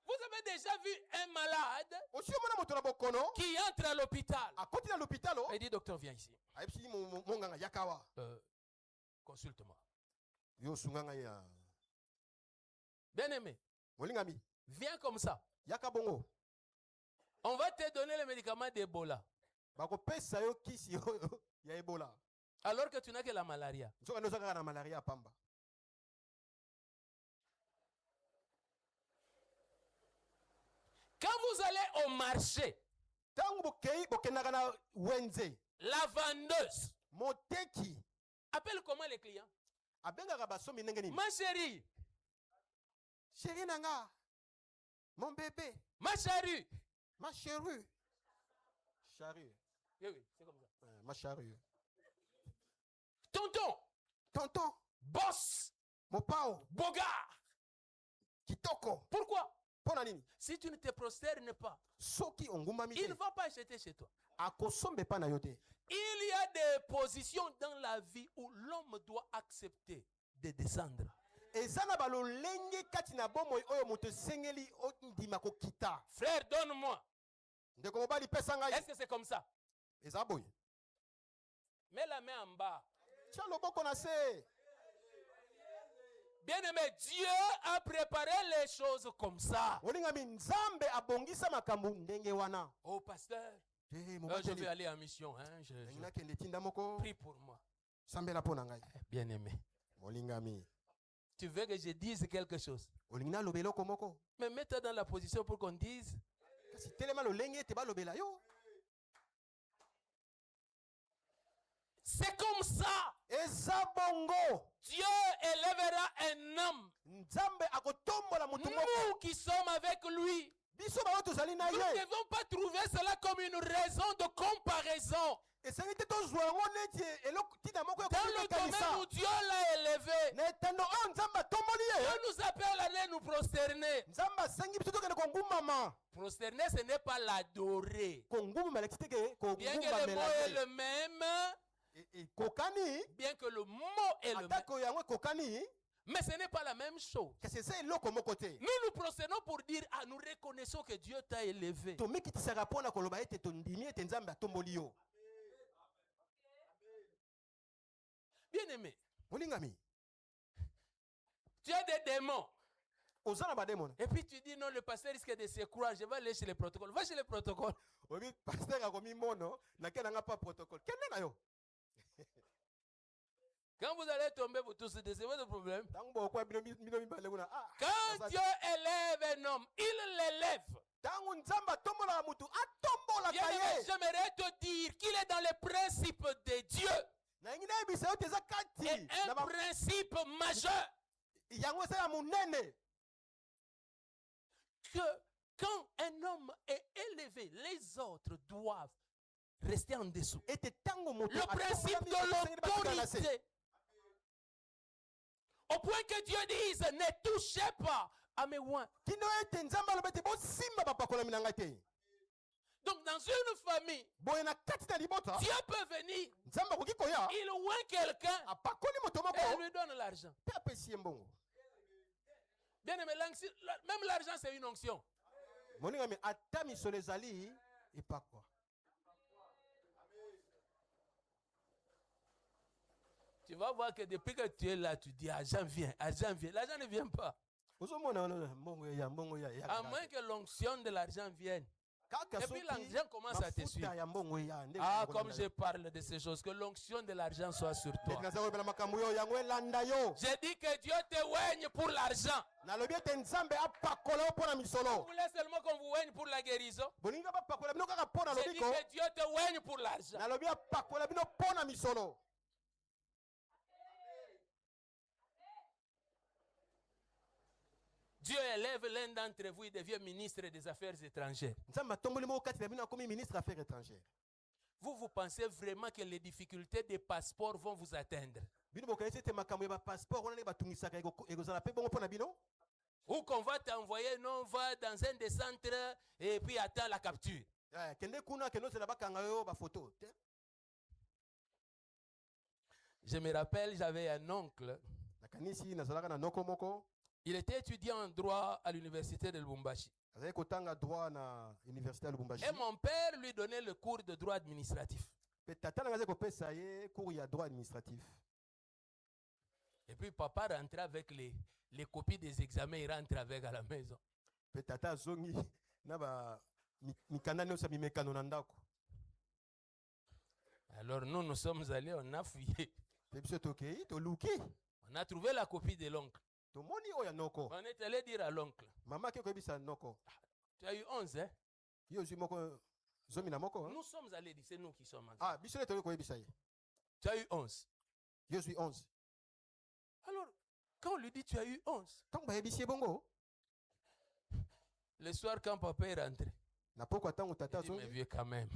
Vous avez déjà vu un malade osi omona moto na bokono qui entre à l'hôpital akoti na lopitalo et dit, docteur, viens ici. ayebisi monganga yakawa Consulte-moi. yo sunga ngai ya Bien aimé, molingami viens comme ça. yaka bongo On va te donner le médicament d'Ebola. bakopesa yo kisi oyo ya ebola Alors que tu n'as que la malaria. nzoka nde ozakaka na malaria ya pamba. Quand vous allez au marché, ntango bokendaka na wenze la vendeuse moteki appelle comment les clients? abengaka basomi ndenge nini? Ma chérie, sheri nanga mon bébé ma charrue. ma chérie charrue Oui, oui, c'est comme ça. ma charrue Tonton, tonton boss, mopao bogard. kitoko Pourquoi? mpona nini? Si tu ne te prosternes pas, soki ongumbami il ne te va pas acheter chez toi. akosomba epai na yo te. Il y a des positions dans la vie où l'homme doit accepter de descendre. eza na balolenge kati na bomoi oyo moto esengeli ondima kokita. Frère, donne-moi. ndeko mobali pesa ngai. Est-ce que c'est comme ça? eza boye Mets la main en bas. tia loboko na se. Bien aimé, Dieu a préparé les choses comme ça. olingami nzambe abongisa makambo ndenge wana. Oh, pasteur, je vais mobali aller en mission. Hein? Je nakende tinda moko prie pour moi. sambela mpo na ngai. Bien aimé, molingami tu veux que je dise quelque chose? olingi naloba eloko moko Mais mets-toi dans la position pour qu'on dise. kasi telema lolenge ete balobela yo. C'est comme ça. eza bongo. Dieu élèvera un homme. Nzambe akotombola mutu moko. Nous qui sommes avec lui, Biso bayo tozali na nous ye. ne devons pas trouver cela comme une raison de comparaison. Esengi te tozwa yango neti eloko tina moko ya Dans le domaine komikanisa. où Dieu l'a élevé, Na etando oyo Nzambe atomboli ye. Dieu nous appelle à aller nous prosterner. Nzambe asengi biso tokende kongumama. Prosterner, ce n'est pas l'adorer. Kongumama elekisi te ke Bien que le mot kongumamela est ye. le même, Kokani bien que le mot est le même, atako yango ekokani mais ce n'est pas la même chose. kasi eza eloko moko te. Nous nous prosternons pour dire, ah, nous reconnaissons que Dieu t'a élevé. tomikitisaka mpona koloba ete tondimi ete Nzambe atomboli yo. Bien aimé, Molingami, tu as des démons. oza na bademona. Et puis tu dis, non, le pasteur risque de se croire, je vais aller chez les protocoles. Va chez les protocoles. Obi pasteur akomi mono nakenda nga pa protocole. Kende na yo. Quand vous allez tomber, vous tous, c'est votre problème. Tango bokwa bino mibale kuna. Quand Dieu élève un homme, il l'élève. Tango Nzambe atombola mutu atombola Bien aimé, kaye. j'aimerais te dire qu'il est dans les principes de Dieu. Na ngina ebisa yo teza kati. Et un principe majeur. Yango eza ya munene. Que quand un homme est élevé, les autres doivent rester en dessous. Ete tango mutu Le principe de l'autorité. Au point que Dieu dise, ne touchez pas à mes oins. kino ete Nzambe aloba ete bosimba bapakolami na ngai te. Donc dans une famille, Boye na kati na libota Dieu peut venir, Nzambe akoki koya il oint quelqu'un apakoli moto et moko lui donne l'argent. mpe apesi ye mbongo. Bien aimé, même l'argent c'est une onction. Moningami ata misolo ezali epakwa. Tu vas voir que depuis que tu es là, tu dis argent vient, l'argent ne vient pas. Ozomona mbongo ya mbongo ya. À moins que l'onction de l'argent vienne. Kaka Et puis soki l'argent commence à te mafuta suivre. ya mbongo ya nde. Ah, comme je parle de ces choses, que l'onction de l'argent soit sur toi. Naza koyebela makambo yo yango elanda yo. J'ai dit que Dieu te oigne pour l'argent. Nalobi ete Nzambe apakola yo mpona Vous misolo. voulez seulement qu'on vous oigne pour la guérison? Boninga bapakola bino kaka mpona J'ai dit lobiko. que Dieu te oigne pour l'argent. Nalobi apakola bino mpona misolo. Dieu élève l'un d'entre vous, il devient ministre des Affaires étrangères. Nzambe atomboli moko kati na bino akomi ministre affaires étrangères. Vous pensez vraiment que les difficultés des passeports vont vous atteindre? Bino bokanisi ete makambo ya bapasseport wana nde batungisaka ekozala mpe bongo mpona bino. Ou qu'on va t'envoyer, non, va dans un des centres et puis attends la capture. Kende kuna kende ozela bakanga yo bafoto. Je me rappelle, j'avais un oncle. Nakanisi nazalaka na noko moko. Il était étudiant en droit à l'université de Lubumbashi. Azali kotanga droit na université ya Lubumbashi. Et mon père lui donnait le cours de droit administratif. Pe tata nanga azali kopesa ye cours ya droit administratif. Et puis papa rentrait avec les copies des examens, il rentrait avec à la maison. Pe tata azongi na ba mikanda nyonso mimekano na ndako. Alors nous sommes allés, on a fouillé. Pe biso tokei toluki. On a trouvé la copie de l'oncle. Tomoni oyo ya noko. On est allé dire à l'oncle, Mama ke koyebisa noko. tu as eu 11, hein? Yo zwi moko zomi na moko. Nous sommes allés dire, c'est nous qui sommes allés. Ah, biso le tokoki koyebisa ye. Tu as eu 11. Yo zwi 11. Alors, quand on lui dit tu as eu 11, Tango bayebisi ye bongo. le soir quand papa est rentré, Na poko tango tata il dit, mais azongi. vieux quand même,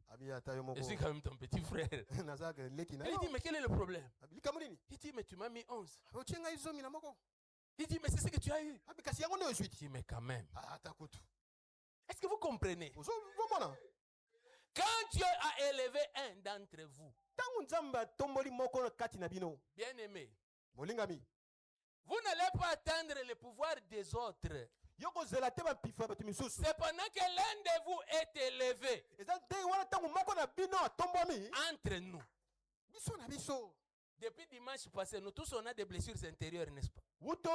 Abi ata yo moko. je suis quand même ton petit frère. Nazaka leki na. Il dit, mais quel est le problème? Likambo nini? Il dit, mais tu m'as mis 11. Otienga izomi na moko. Il dit, mais c'est ce que tu as eu. Abi kasi yango nde ozwi. Il dit, mais quand même. Ah, takutu. Est-ce que vous comprenez? Ozomona. Quand Dieu a élevé un d'entre vous, Tango Nzambe atomboli moko na kati na bino. bien aimé, Molingami. vous n'allez pas atteindre le pouvoir des autres. Yoko zela te ba pifa ba timisusu. C'est pendant que l'un de vous est élevé Eza te wana tango moko na bino atombomi. entre nous. Biso na biso. Depuis dimanche passé, nous tous on a des blessures intérieures, n'est-ce pas? Wuto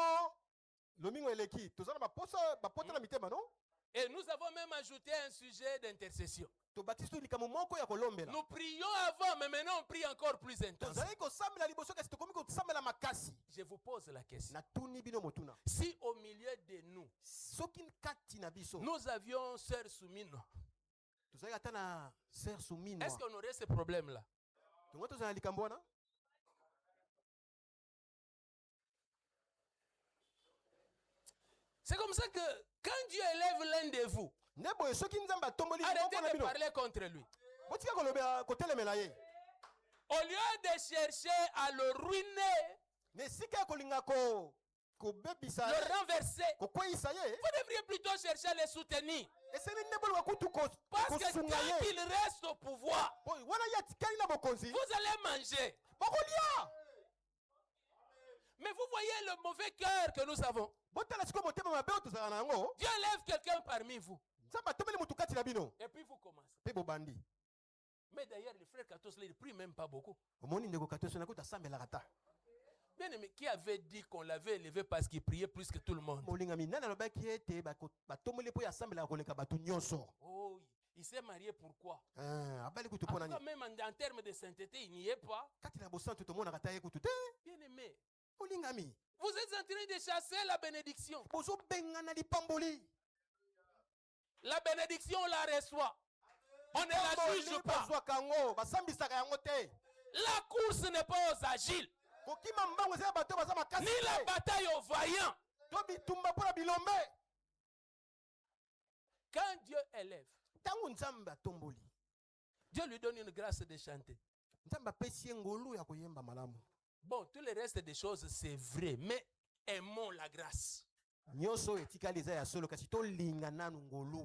lomingo eleki. Tozana ba pota na mitema no? Et nous avons même ajouté un sujet d'intercession. To batisto likambo moko ya kolombela. Nous prions avant, mais maintenant on prie encore plus intensément. Tozali ko sambela liboso kasi tokomi ko sambela makasi. Je vous pose la question. Na tuni bino motuna. Si au milieu de nous, Soki kati na biso. nous avions Sœur Soumino, Tozali ata na sœur Soumino. est-ce qu'on aurait ce problème-là? tongo tozala likambo wana. C'est comme ça que quand Dieu élève l'un de vous, Nebo soki nzambe atomboli arrêtez moko na de bino. parler contre lui. Botika kolobela kotelemela ye. Au lieu de chercher à le ruiner, Mais sika kolinga ko bebisa le renverser, ko kweyisa ye. vous devriez plutôt chercher à le soutenir. Eseli nebo wakutu ko Parce que sunga quand ye. il reste au pouvoir, Boy wana ya tikali na bokonzi. vous allez manger. Bokolia. Mais vous voyez le mauvais cœur que nous avons. Botala siko motema mabe tozala nango. Dieu élève quelqu'un parmi vous. Nzambe atombeli mutu kati na bino. Et puis vous commencez. Pe bobandi. Mais d'ailleurs, le frère Katos, il ne prie même pas beaucoup. Omoni ndeko katoso na kuta sambela kata. Bien aimé, qui avait dit qu'on l'avait élevé parce qu'il priait plus que tout le monde? Molinga minana lobaki ete batombeli po ya sambela koleka batu nyonso. Oh, il s'est marié pourquoi? Abali kutu En tout pona cas, ni. même en termes de sainteté, il n'y est pas. Kati na bosantu to mona kata ye kutu te. Bien aimé, Molinga mi. vous êtes en train de chasser la bénédiction. Bozo benga na lipamboli. La bénédiction, on la reçoit. On ne la juge pas. Bazwa kango, basambisaka yango te. La course n'est pas aux agiles, Kokima mbango za bato baza makasi. ni la bataille aux vaillants. To bitumba pona bilombe. Quand Dieu élève, Tangu nzambe atomboli. Dieu lui donne une grâce de chanter. Nzambe apesi ngolu ya koyemba malamu. Bon, tout le reste des choses, c'est vrai, mais aimons la grâce. Nyonso etikali za ya solo kasi to linga nanu ngolu.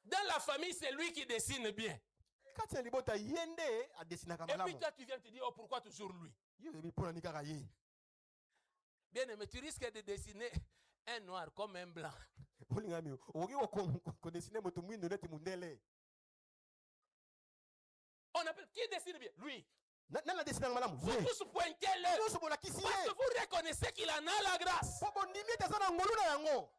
Dans la famille, c'est lui qui dessine bien. Kati ya libota yende adesinaka Et puis malamu. toi, tu viens te dire, oh, pourquoi toujours lui? Yo yebi pona ni kaka ye. Bien aimé, tu risques de dessiner un noir comme un blanc. Olinga mi. Oki ko desiner moto mwindo neti mundele. On appelle qui dessine bien? Lui. Nana desinaka malamu. Vous tous pointez-le. Nyonso bolakisi Parce que ye. vous reconnaissez qu'il en a la grâce. Po bondimi ete aza na ngolu na yango.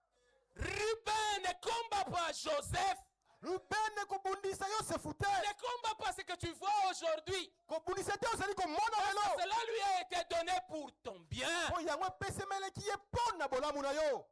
Ruben ne combat pas Joseph. Rubene kobundisa Yosefu te. Ne combat pas ce que tu vois aujourd'hui. Kobundisa te ozali komona Parce lelo. que cela lui a été donné pour ton bien. Po yango epesemeleki ye mpona bolamu na yo.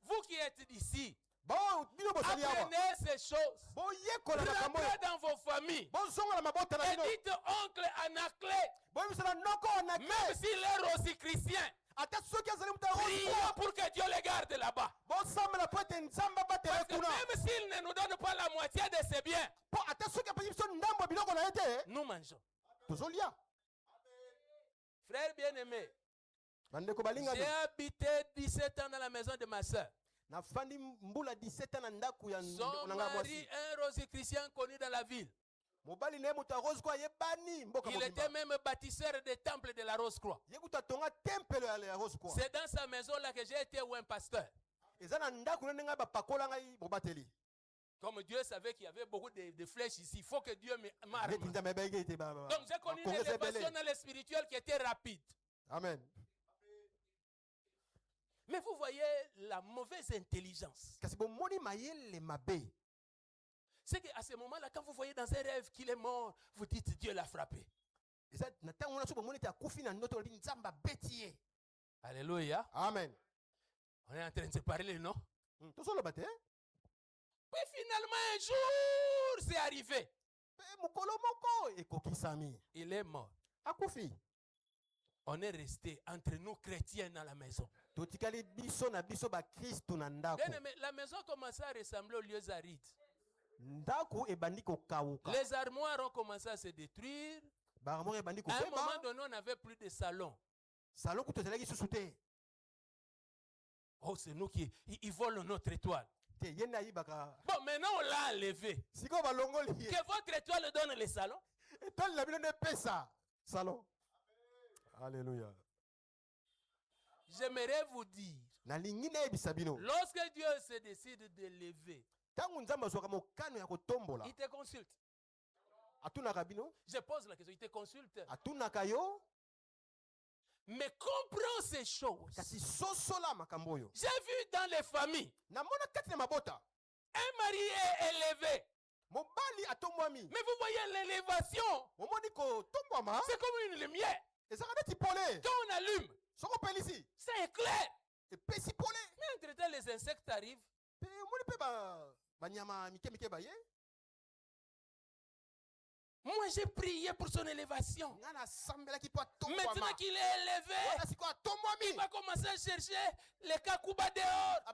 Vous qui êtes ici, Bo bino bozali awa. apprenez ces choses. Boyekola makambo oyo. Rentrez dans vos familles. Bozongola mabota na Et bino. dites oncle Anaclé, Boyebisana noko même onake. s'il est aussi chrétien, Ata soki azali mutu ya prions rose. pour que Dieu les garde là-bas. Bosambela po ete nzambe abatela Parce que kuna. même s'il ne nous donne pas la moitié de ses biens, Po ata soki apesi biso ndambo ya biloko na ye te. nous mangeons. Tozolia. Frère bien-aimé, Bandeko j'ai balingami. habité 17 ans dans la maison de ma soeur. Nafandi mbula 17 ans na ndaku ya Son nanga mari, mwasi. un rosicrucien connu dans la ville. Mobali na ye mutu ya rose kwa yebani mboka Il était mobimba. même bâtisseur des temples de la Rose-Croix. Ye kutu atonga tempelo ya rose kwa. C'est dans sa maison là que j'ai été ou un pasteur. Eza na ndaku na ndenga bapakola ngai bobateli. Comme Dieu savait qu'il y avait beaucoup de flèches ici, il faut que Dieu m'arme. Neti nzambe ebenge ete Donc j'ai connu une Congrès élévation Sebele. dans le spirituel qui était rapide. Amen. Mais vous voyez la mauvaise intelligence. Kasi bomoni mayele mabe. C'est qu'à ce moment-là, quand vous voyez dans un rêve qu'il est mort, vous dites Dieu l'a frappé. Eza na tango na so bomoni ete akufi na ndoto lobi nzambe abeti ye. Alléluia. Amen. On est en train de se parler, non? Tozoloba te. Puis finalement, un jour, c'est arrivé. Pe mokolo moko ekokisami. Il est mort. Akufi. On est resté entre nous chrétiens dans la maison. Totikali biso na biso ba Kristo na ndako. Bien aimé, la maison commençait à ressembler aux lieux arides. Ndako ebandi kokauka. Les armoires ont commencé à se détruire. Baramo ebandi À un moment kobeba. donné, on n'avait plus de salon. Salon kuto zelaki susu te. Oh, c'est nous qui... Ils volent notre étoile. Te yena yibaka. Bon, maintenant, on l'a enlevé. Siko balongoli ye. Que votre étoile donne le salon. Étoile na bino ne pesa. Salon. Alléluia. J'aimerais vous dire, Nalingi na yebisa bino. lorsque Dieu se décide de lever, Tangu nzambe azwaka mokano ya kotombola. il te consulte. Atunaka bino. Je pose la question, il te consulte. Atunaka yo. Mais comprends ces choses. Kasi sosola makambo oyo. J'ai vu dans les familles, Namona kati na mabota. un mari est élevé. Mobali atombwami. Mais vous voyez l'élévation, Momoni kotombwama. c'est comme une lumière. Ezaka neti pole. Quand on allume, Soko pelisi. ça éclaire. Epesi pole. Mais entre-temps, les insectes arrivent. Pe omoni pe banyama mike mike baye. Moi, j'ai prié pour son élévation. Maintenant qu'il est élevé, il va commencer à chercher les Kakuba dehors. On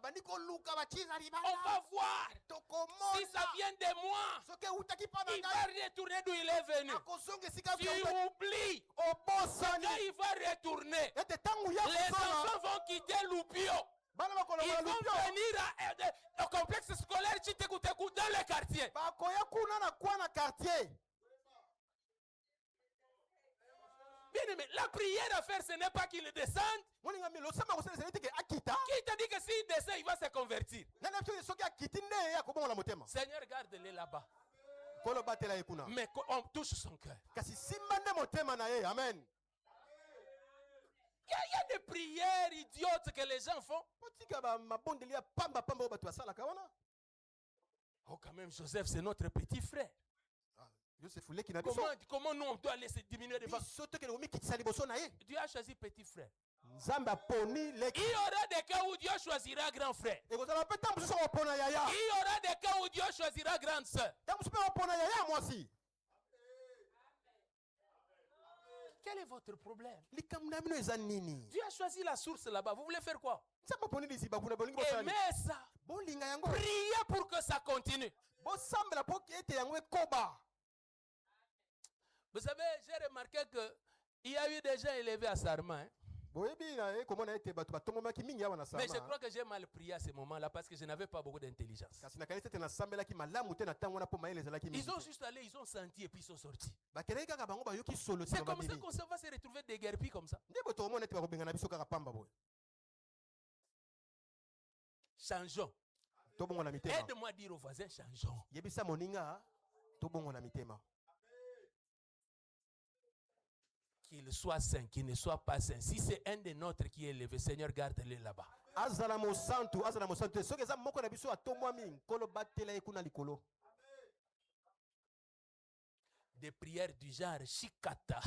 va voir si ça vient de moi. Il va retourner d'où il est venu. Tu oublies. Quand il va retourner, les enfants vont quitter Loupio. Ils vont venir au complexe scolaire Chitekuteku dans le quartier. Bien aimé, la prière à faire, ce n'est pas qu'il descende. Qui t'a dit que s'il descend, il va se convertir? Seigneur, garde-les là-bas. Mais on touche son cœur. Amen. Il y a des prières idiotes que les gens font. Oh, quand même, Joseph, c'est notre petit frère. Comment nous on doit laisser diminuer devant? Dieu a choisi petit frère. Il y aura des cas où Dieu choisira grand frère. Il y aura des cas où Dieu choisira grande soeur. Quel est votre problème? Dieu a choisi la source là-bas. Vous voulez faire quoi? Aimez ça. Priez pour que ça continue. Vous savez, j'ai remarqué qu'il y a eu des gens élevés à Sarma. Hein? Mais je crois que j'ai mal prié à ce moment-là parce que je n'avais pas beaucoup d'intelligence. Ils ont juste allé, ils ont senti et puis ils sont sortis. C'est comme ça qu'on va se retrouver déguerpis comme ça. Changeons. Aide-moi à dire aux voisins, changeons. Qu'il soit saint, qu'il ne soit pas saint. Si c'est un des nôtres qui est élevé, Seigneur, garde-le là-bas. Des prières du genre Shikata.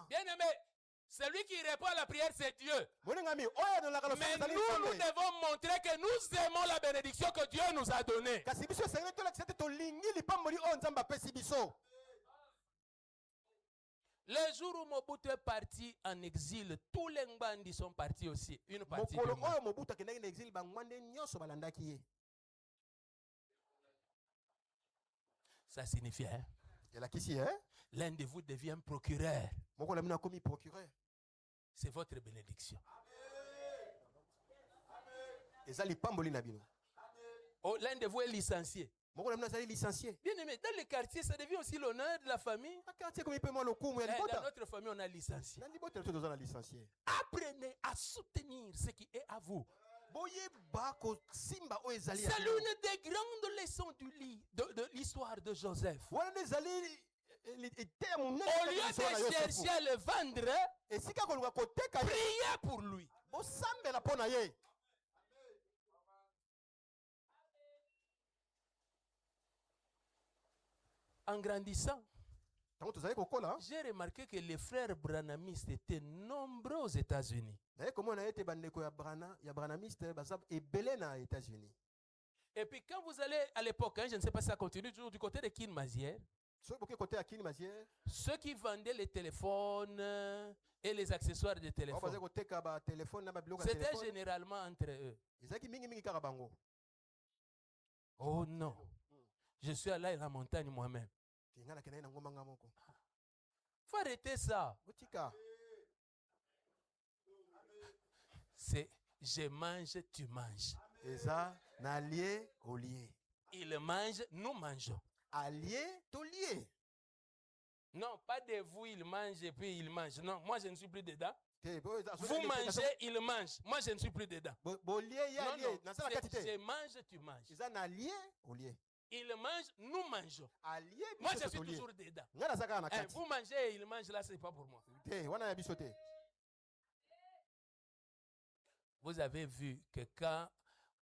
Bien aimé, celui qui répond à la prière, c'est Dieu. Mais nous devons montrer que nous aimons la bénédiction que Dieu nous a donnée. Le jour où Mobutu est parti en exil, tous les Ngbandi sont partis aussi. Une partie ça signifie, hein? L'un de vous devient procureur. C'est votre bénédiction. Oh, l'un de vous est licencié. Bien aimé, dans le quartier, ça devient aussi l'honneur de la famille. Dans notre famille, on a licencié. Apprenez à soutenir ce qui est à vous. C'est l'une des grandes leçons de l'histoire de Joseph. Au lieu de chercher à le vendre, priez pour lui. En grandissant, j'ai remarqué que les frères branamistes étaient nombreux aux États-Unis. Et puis quand vous allez à l'époque, hein, je ne sais pas si ça continue toujours du côté de Kinmazière, ceux qui vendaient les téléphones et les accessoires de téléphone, c'était généralement entre eux. Oh non, je suis allé à la montagne moi-même. Faut arrêter ça. C'est je mange, tu manges. Il mange, nous mangeons. Non, pas de vous, il mange et puis il mange. Non, moi je ne suis plus dedans. Vous mangez, il mange. Moi je ne suis plus dedans. Non, je mange, tu manges. Il mange, nous mangeons. Moi je suis toujours dedans. Vous mangez et il mange, là c'est pas pour moi. Vous avez vu que quand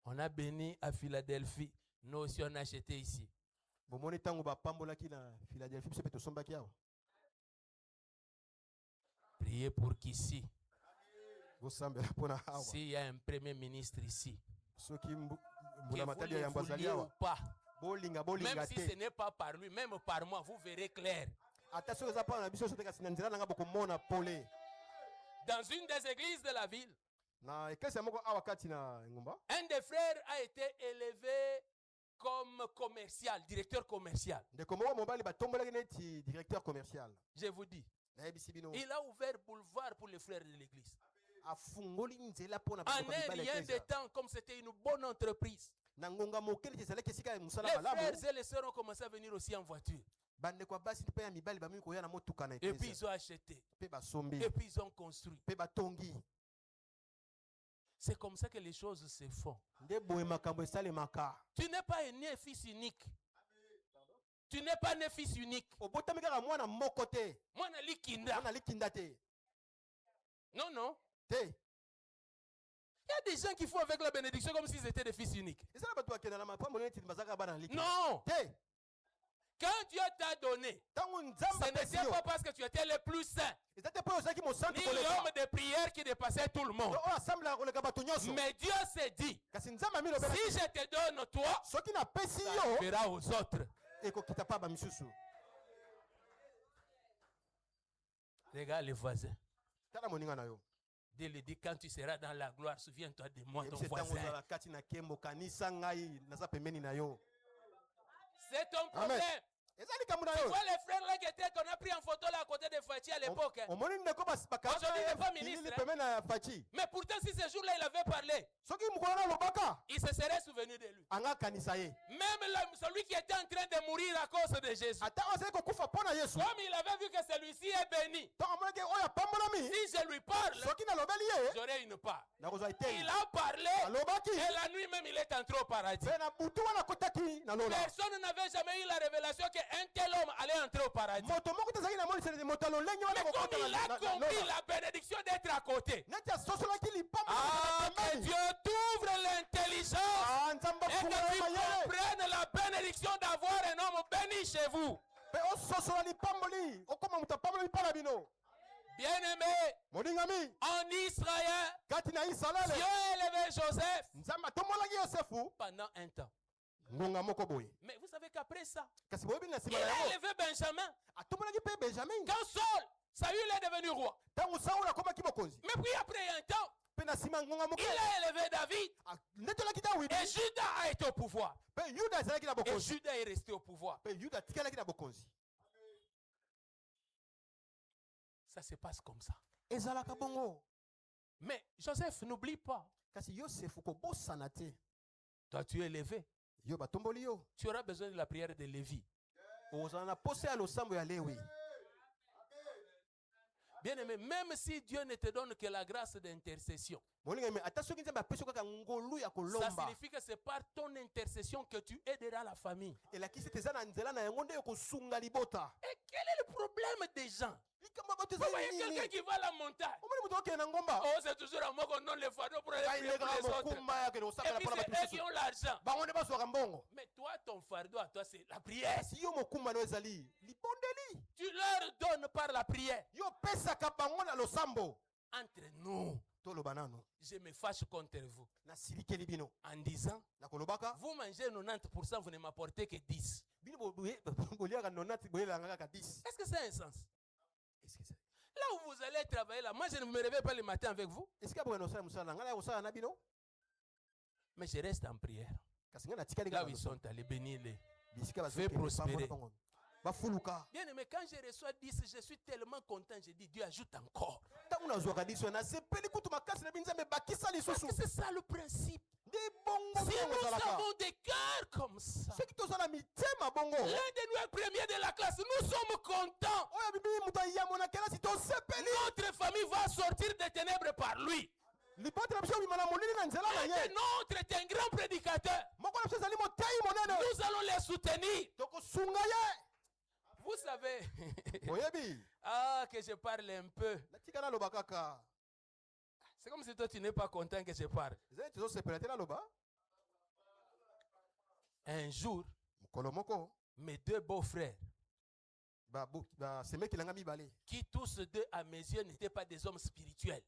on a béni à Philadelphie, nous aussi on a acheté ici. Priez pour qu'ici, s'il y a un premier ministre ici, Que vous le vouliez ou pas. Même si ce te n'est pas par lui, même par moi, vous verrez clair. ata soki eza mpona na biso soki kasi na nzela na nga bokomona pole Dans une des églises de la ville, na eklesi moko awa kati na ngomba un des frères a été élevé comme commercial, directeur commercial. ndeko moko mobali batombolaki neti directeur commercial. Je vous dis, nayebisi bino il a ouvert boulevard pour les frères de l'église. afungoli nzela mpona En un rien de temps, comme c'était une bonne entreprise. na ngonga moke neti ezalaki esika ya Les mosala malamu frères et les sœurs ont commencé à venir aussi en voiture. bandeko ya basi mpe ya mibali bamiki koya na motuka na Et puis eklesi ils ont acheté. mpe basombi Et puis ils ont construit. mpe batongi C'est comme ça que les choses se font. nde boye makambo esalemaka Tu n'es pas né fils unique. Tu n'es pas né fils unique. obotami kaka mwana moko te Mwana likinda. mwana likinda te Non, non. te Il y a des gens qui font avec la bénédiction comme s'ils étaient des fils uniques. ezala bato bakenda na mapambo neti bazaka bana likinda Non. te Quand Dieu t'a donné, ntango ce nzambe apesi n'était yo pas parce que tu étais le plus saint, eza te mpo ozalaki mosantu ni koleka l'homme de prière qui dépassait tout le monde. oyo asamblaka koleka bato nyonso Mais Dieu s'est dit, kasi nzambe amilobela si je te donne toi, soki napesi ça yo fera aux autres. ekokita pa bamisusu Regarde les voisins. tala moninga na yo Dieu lui dit, quand tu seras dans la gloire, souviens-toi de moi, ton yebisi ntango voisin. ozala kati na nkembo kanisa ngai naza pembeni na yo C'est ton Amen. problème. eza likambo na Tu yo vois les frères là qui étaient, qu'on a pris en photo là à côté de Fachi à l'époque. Hein. omoni ndeko Aujourd'hui, il n'est pas ministre, hein. pembeni na faci Mais pourtant, si ce jour-là, il avait parlé, soki mokolo na lobaka il se serait souvenu de lui. anga kanisa ye Même celui qui était en train de mourir à cause de Jésus. ata oyo azali kokufa mpo na yesu Comme il avait vu que celui-ci est béni, ntango amonaki oyo apambolami si je lui parle, soki nalobeli ye j'aurai une part. nakozwa eteni Il a parlé, alobaki et la nuit même, il est entré au paradis. mpe na butu wana akotaki na lola Personne n'avait jamais eu la révélation qu'un tel homme allait entrer au paradis. moto moko te azalaki na moniseli moto alolenge wana Mais comme kokota il a compris la bénédiction d'être à côté, neti asosolaki lipambo ah, que Dieu t'ouvre l'intelligence nzambe et que afungula tu mayele comprennes la bénédiction d'avoir un homme béni chez vous. mpe ososola lipamboli okoma moto apamboli mpo na bino Bien-aimé, moningami en Israël, kati na isalaele Dieu a élevé Joseph nzambe atombolaki yosefu pendant un temps. ngonga moko boye Mais vous savez qu'après ça, kasi boyebi na il nsima na a yango élevé Benjamin. atombolaki mpe benjamin Quand Saül est devenu roi. ntango sauli akomaki mokonzi Mais puis après un temps, mpe na nsima ngonga moko il a élevé David. netolaki dawidi Et Judas a été au pouvoir. mpe yuda azalaki na Et bokonzi Judas est resté au pouvoir. mpe yuda atikalaki na bokonzi Ça se passe comme ça. ezalaka bongo Mais Joseph, n'oublie pas, kasi yosefu kobosana te toi tu es élevé. yo batomboli yo Tu auras besoin de la prière de Lévi. ozala na posa ya losambo ya lewi Bien-aimé, même si Dieu ne te donne que la grâce d'intercession, moninga me ata soki nzambe apesi kaka ngolu ya ça kolomba signifie que c'est par ton intercession que tu aideras la famille. elakisi ete eza na nzela na yango nde ekosunga libota Et quel est le problème des gens? likambo bato Vous voyez ezali quelqu'un nini qui va à la montagne. omoni moto okende na ngomba Oh, c'est toujours à moi qu'on donne les fardeaux pour aller prier pour les bailekaka autres. mokumba yakende Et kosakela puis mpona c'est bato eux qui mosusu ont l'argent. bango nde bazwaka mbongo Mais toi, ton fardeau à toi, c'est la prière. kasi yo mokumba no ezali libondeli Tu leur donnes par la prière. yo opesaka bango na losambo Entre nous, toloba nano je me fâche contre vous nasilikeli bino en disant, nakolobaka vous mangez 90%, vous ne m'apportez que 10. bino boliaka 90 boyelanga kaka 10 Est-ce que c'est un sens? Est-ce que c'est- Là où vous allez travailler, là, moi je ne me réveille pas le matin avec vous, est-ce que bokende kosala mosala na ngai na kosala na bino mais je reste en prière. kasi ngai natikali Là kaka où ils sont allés, bénis-les. bisika Fais prospérer. bafuluka Bien aimé, quand je reçois 10, je suis tellement content, je dis Dieu ajoute encore. ntango nazwaka 10 wana nasepeli kutu makasi na bino nzambe bakisa Parce lisusu que c'est ça le principe. nde bongo Si bongo nous ezalaka avons des cœurs comme ça, soki toza na mitema bongo l'un de nous est premier de la classe, nous sommes contents. oyo bibi moto ayamo na kelasi tosepeli Notre famille va sortir des ténèbres par lui. libota na biso obima na molili na nzela na Un ye de nôtre est un grand prédicateur. moko na biso ezali motei monene Nous allons les soutenir. tokosunga ye Vous savez, oyebi ah, que je parle un peu. natika naloba kaka C'est comme si toi tu n'es pas content que je parle. ezali tozosepela te naloba Un jour, mokolo moko mes deux beaux-frères, basemekelanga mibale qui tous deux à mes yeux n'étaient pas des hommes spirituels,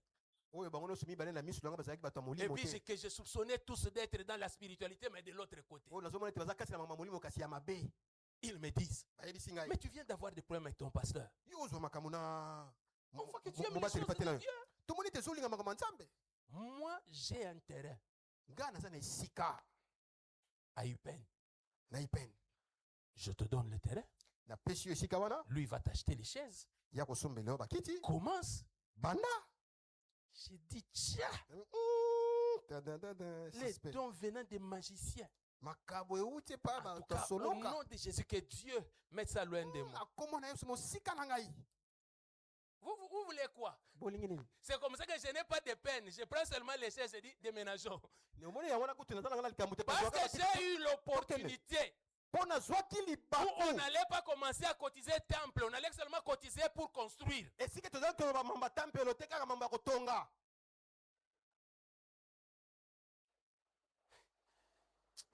oyo bango nyonso mibale na miso na bango bazalaki bato ya Et molimo puis te. que je soupçonnais tous d'être dans la spiritualité, mais de l'autre côté. Oyo nazomona ete baza kati na makambo molimo kasi ya mabe. Ils me disent, Bayebisi ngai. mais tu viens d'avoir des problèmes avec ton pasteur. Yo ozwa makambo na On voit que tu aimes les mobateli choses pate na de yo. Dieu. Tomoni te zolinga makambo ya Nzambe. Moi, j'ai un terrain Nga naza na esika à Upen. na Ipen. Je te donne le terrain. Napesi yo esika wana Lui va t'acheter les chaises. ya kosombela yo bakiti. Commence. Banda. J'ai dit, tiens, les Suspect. dons venant des magiciens. Makabo euti pa En tout bato ya cas, au soloka. nom de Jésus, que Dieu mette ça loin de moi. Nakomona Yesu mosika na ngai. Vous voulez quoi? Bolingi nini? C'est comme ça que je n'ai pas de peine. Je prends seulement les chaises et dis déménageons. Ne omoni yango na kutu nazala nga likambo te Parce que j'ai eu l'opportunité mpo nazwaki où libaku. on n'allait pas commencer à cotiser temple. On allait seulement cotiser pour construire. Esika tozali koloba mamba tempelo te kaka mamba kotonga.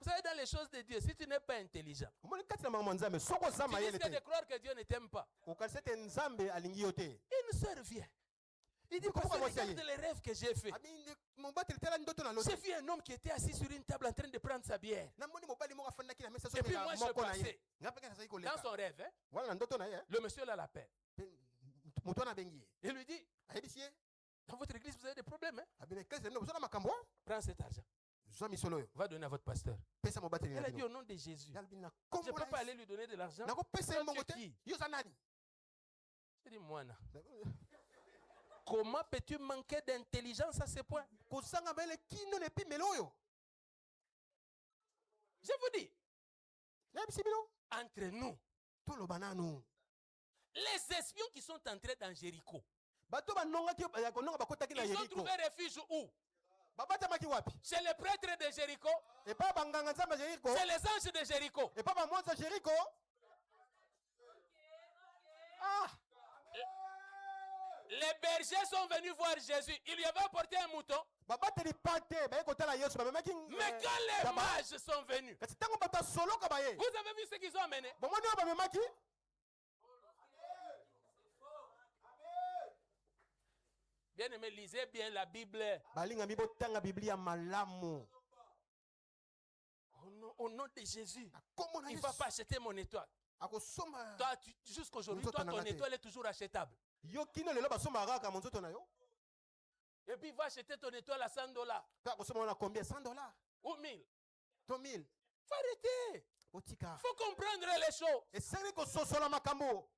Vous savez, dans les choses de Dieu, si tu n'es pas intelligent, Omoni kati na makambo ya Nzambe soko oza tu mayele risques de te. croire que Dieu ne t'aime pas. Okanisi ete Nzambe alingi yo te. Une sœur vient. Il dit, Pourquoi parce que moi, ça y regarde les rêves que j'ai fait. Abi mobateli tala ndoto na loto. J'ai vu un homme qui était assis sur une table en train de prendre sa bière. Namoni mobali moko afandaki na mesa Et puis somela moi, je moko na passais. ye. Nga peke nazali Dans koleka. son rêve, hein, Wana na ndoto na ye. le monsieur là l'appelle. Moto wana abengi ye. Il lui dit, Ayebisi ye. dans votre église, vous avez des problèmes. Hein? Abi na eklesi ndio bozala makambo. Prends cet argent. Zwa misolo yo. Va donner à votre pasteur. Pesa mobateli Elle na a dit bino. au nom de Jésus. Nalbi na Je ne kombo peux na pas Yesu. aller lui donner de l'argent. Nakopesa ye Toi, mbongo tu te. es qui? Yo za nani? Je dis, moi, comment peux-tu manquer d'intelligence à ce point? Kozanga bele kino ne pi meloyo. Je vous dis, Yebisi bino. entre nous, Toloba nanu. les espions qui sont entrés dans Jéricho, Bato banongaki ya kononga bakotaki na ils ont Yeriko. trouvé refuge où? Babatamaki wapi? Chez les prêtres de Jéricho, Et pas banganga nzamba Yeriko. chez les anges de Jéricho. Et pas bamwanza Yeriko. Ah, Les bergers sont venus voir Jésus. Il lui avait apporté un mouton. babateli pate baye kotala Yesu bamemaki. Mais quand les mages sont venus, Kasi tango bato soloka baye. vous avez vu ce qu'ils ont amené? Bomoni oyo bamemaki. Bien aimé, lisez bien la Bible. Balingami botanga Biblia malamu. Au nom de Jésus, Komona il ne Yesu. va pas acheter mon étoile. Akosomba. Toi, jusqu'aujourd'hui, toi, ton étoile est toujours achetable. Yo kino lelo basomba kaka monzoto na yo. Et puis, il va acheter ton étoile à $100 Ka kosomba na combien? $100. ou 1000. To 1000. Faut arrêter. Otika. Il faut comprendre les choses. Esengeli kososola makambo.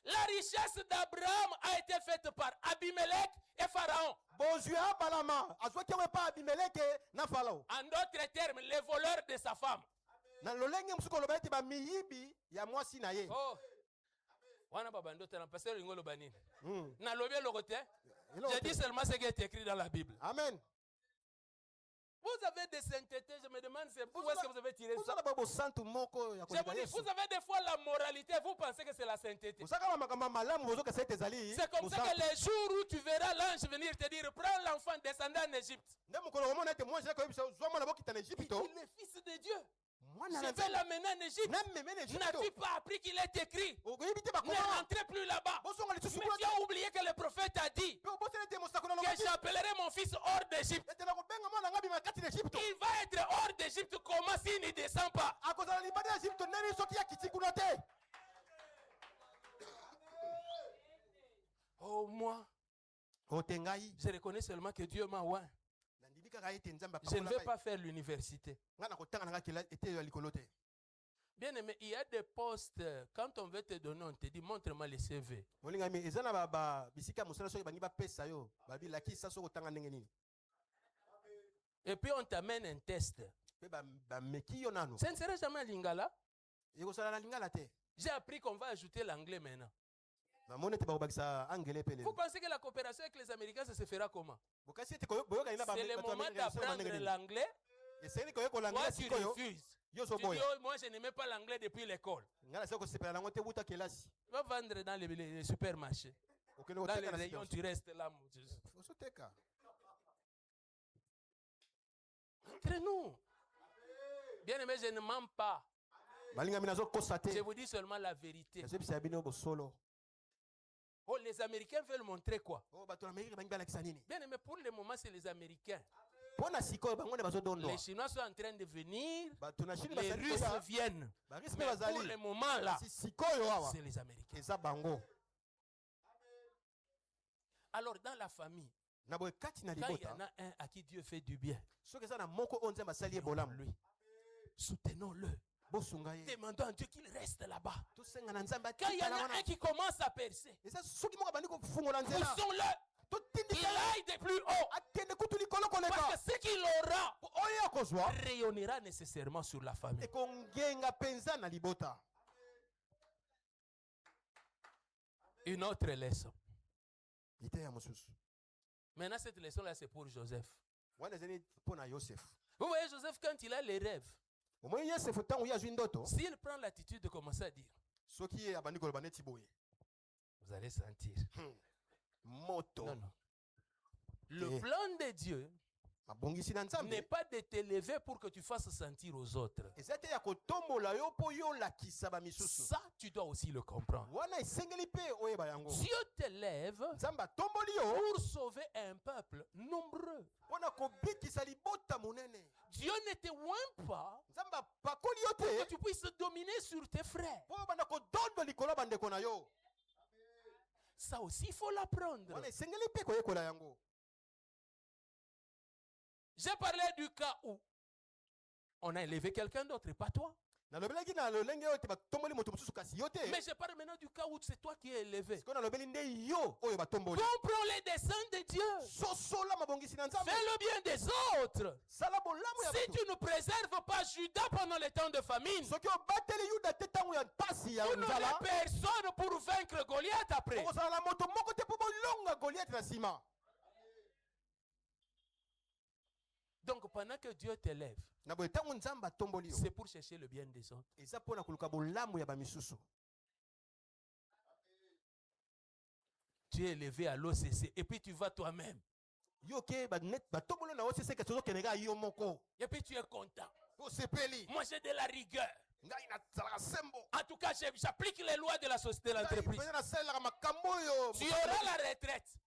La richesse d'Abraham a été faite par Abimelech et Pharaon. Bozwi abalama. Azwaki yango epa Abimeleke na Farao. En d'autres termes, les voleurs de sa femme. Na lolenge mosusu koloba ete bamiyibi ya mwasi na ye. Oh. Wana baba ndo tena pasteur ngolo banini. Mm. Na lobby lokote. Ilo Je te. dis seulement ce qui est écrit dans la Bible. Amen. Vous avez des saintetés, je me demande où est-ce que vous avez tiré ça. Ozala babo santu moko ya Je vous koleka dis, Yesu. vous avez des fois la moralité, vous pensez que c'est la sainteté. Osaka makambo malamu bozoka sa ete ezali. C'est comme ça que les jours où tu verras l'ange venir te dire, prends l'enfant, descendant en Égypte. Nde mokolo omona ete mwasi akoyebisa zwa mwana bokita na Il Egypte. est le fils de Dieu. Mwana Je na vais Nzambe. l'amener en Égypte. Nameme na Egypte. N'as-tu pas appris qu'il est écrit? Okoyebi te Ne bakoma. rentrez plus là-bas. Bosonga lisusu Mais kuna tu as oublié que le prophète a dit pe obosela ete mosakolo na que j'appellerai mon fils hors d'Égypte. ete na kobenga mwana ngabi makati na Egypte. Il va être hors d'Égypte. Comment s'il ne descend pas? Akozala libanda ya Egypte nani soki akiti kuna te. Oh, moi, Otengai. je reconnais seulement que Dieu m'a oint. Nandimi kaka ete Nzambe Je ne apakola vais ngai. pas faire l'université. Nga na kotanga na nga kela ete ya likolo te. Bien aimé, il y a des postes, quand on veut te donner, on te dit, montre-moi le CV. Molinga mi eza na bisika mosala soki bangi bapesa yo babilakisa soki otanga ndenge nini. Et puis on t'amène un test. Pe bameki yo nano. Ce ne serait jamais un lingala. Ekosala na lingala te. J'ai appris qu'on va ajouter l'anglais maintenant. Bamoni ete bakobakisa angele pe Vous lelo. pensez que la coopération avec les Américains, ça se fera comment? Bokasi ete boyoka ina C'est le moment d'apprendre l'anglais. esengeli koyekola Toi, ngala tu sikoyo refuses. yo Tu dis, soboya. oh, moi, je n'aimais pas l'anglais depuis l'école. Ngala siko kosepela nango te buta kelasi. Tu vas vendre dans les supermarchés. Okende Dans les koteka na rayons, sikoyo. tu restes là. Osoteka. Entre nous. Bien aimé, je ne mens pas. Balinga mina zo kosa Je te. vous dis seulement la vérité. Nazebisa bino bosolo. Oh, les Américains veulent montrer quoi? Oh, bato na Amerika bangi balakisa nini? Bien aimé, pour le moment, c'est les Américains. Pona sikoyo bango ne bazodondwa. Les Chinois sont en train de venir. Bato na Chine Les bazali Russes koya. viennent. Barusse Mais pe pour bazali. le moment là, Si sikoyo awa. c'est les Américains. Eza bango. Alors dans la famille, Na boye kati na quand il y libota. en a un à qui Dieu fait du bien, Soki eza na moko onze basali ebolam. lui, soutenons-le. Bosunga ye. Demandons à Dieu qu'il reste là-bas. Tosenga na Nzambe Quand il y en atikala a wana. un qui commence à percer, Eza soki moko bandi kofungola nzela. poussons-le. Totindi Il aille de plus haut. akende kutu likolo koleka. Parce que ce qu'il aura Oyo akozwa rayonnera nécessairement sur la famille. ekongenga penza na libota. Une autre leçon. Ite ya mosusu. Maintenant, cette leçon-là, c'est pour Joseph. Wana ezali mpona Yosef. Vous voyez, Joseph, quand il a les rêves, Omoi Yosef ntango ye azwi ndoto. s'il prend l'attitude de commencer à dire, Soki ye abandi koloba neti boye. vous allez sentir. Moto. Non, non. Le Eh. plan de Dieu Mabongisi na n'est Nzambe. pas de t'élever pour que tu fasses sentir aux autres. Eza te ya kotombola yo mpo yo olakisa bamisusu. Ça, tu dois aussi le comprendre. Wana esengeli mpe oyeba yango. Dieu t'élève Nzambe atomboli yo pour sauver un peuple nombreux. mpona kobikisa libota monene. Dieu ne te oint pas Nzambe apakoli yo pour que te tu puisses dominer sur tes frères. mpo banda kodondo likolo ya bandeko na yo. Ça aussi, il faut l'apprendre. Wana esengeli mpe koyekola yango. J'ai parlé du cas où on a élevé quelqu'un d'autre et pas toi. Nalobelaki na lolenge oyo te batomboli moto mosusu kasi yo te. Mais je parle maintenant du cas où c'est toi qui es élevé. Sikoyo nalobeli nde yo oyo batomboli. Comprends les desseins de Dieu. Sosola mabongisi na Nzambe. Fais le bien des autres. Sala bolamu ya Si bato. tu ne préserves pas Judas pendant les temps de famine, Soki obateli Yuda te ntango ya mpasi ya vous n'aurez nzala. personne pour vaincre Goliath après. Okozala na moto moko te mpo bolonga Goliath na nsima. Donc pendant que Dieu t'élève, Na boye ntango Nzambe atomboli yo. c'est pour chercher le bien des autres. Eza mpona koluka bolamu ya bamisusu. Tu es élevé à l'OCC et puis tu vas toi-même. Yo ke batomboli na OCC kasi ozokendeka yo moko. Et puis tu es content. Osepeli. Moi j'ai de la rigueur. Ngai nazalaka sembo. En tout cas, j'applique les lois de la société de l'entreprise. Ngai nasalelaka makambo oyo. Tu auras la retraite.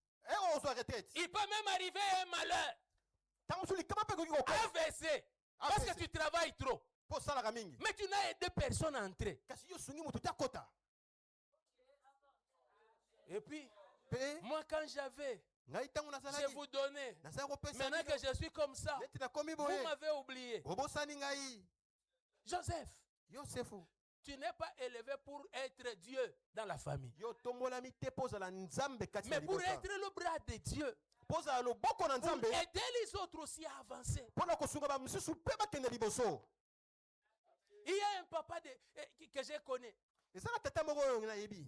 Ozwa retraite. Il peut même arriver un malheur, Ntango mosusu likama mpe ekoki kokoma. AVC, parce que tu travailles trop. Mpo osalaka mingi. Mais tu n'as aidé personne à entrer. Kasi yo sungi moto te akota. Et puis, Mpe moi quand j'avais, ngai ntango je nazalaki. vous donnais. Nazali kopesa Maintenant que je suis comme ça, neti nakomi vous boye. m'avez oublié. Obosani ngai. Joseph, Yosefu. tu n'es pas élevé pour être Dieu dans la famille, Yo tombolami te mpo ozala Nzambe kati na mais pour libota. être le bras de Dieu, Mpo ozala loboko na pour Nzambe. aider les autres aussi à avancer. Mpona kosunga bamisusu mpe bakende liboso. Il y a un papa que je connais, Eza na tata moko oyo nayebi.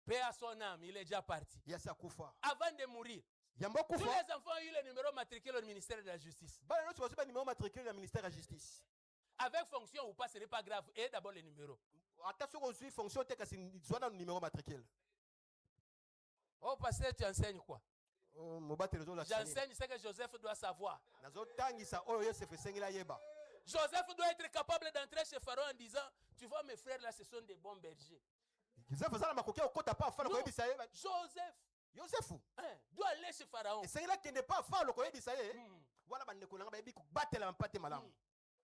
paix à son âme, il est déjà parti. Yasi akufa. Avant de mourir, Yambo tous akufa. les enfants ont eu le numéro matricule au ministère de la Justice. Bana nyonso bazwi banimero matricule na ministère ya justice. Avec fonction ou pas, ce n'est pas grave. Et d'abord le numéro. Ata soki ozwi fonction te kasi zwa na numero matricule. Oh, pasteur, tu enseignes quoi? Mobateli ozolakisa nini? J'enseigne ce que Joseph doit savoir. Nazotangisa oyo Yosefu esengeli ayeba. Joseph doit être capable d'entrer chez Pharaon en disant, tu vois mes frères là, ce sont des bons bergers. Yosefu aza na makoki ya kokota pa afala Non. koyebisa ye. Joseph Yosefu doit aller chez Pharaon. esengeli akende pa afala koyebisa ye. Hmm. Wana bandeko na nga bayebi kobatela mpate malamu.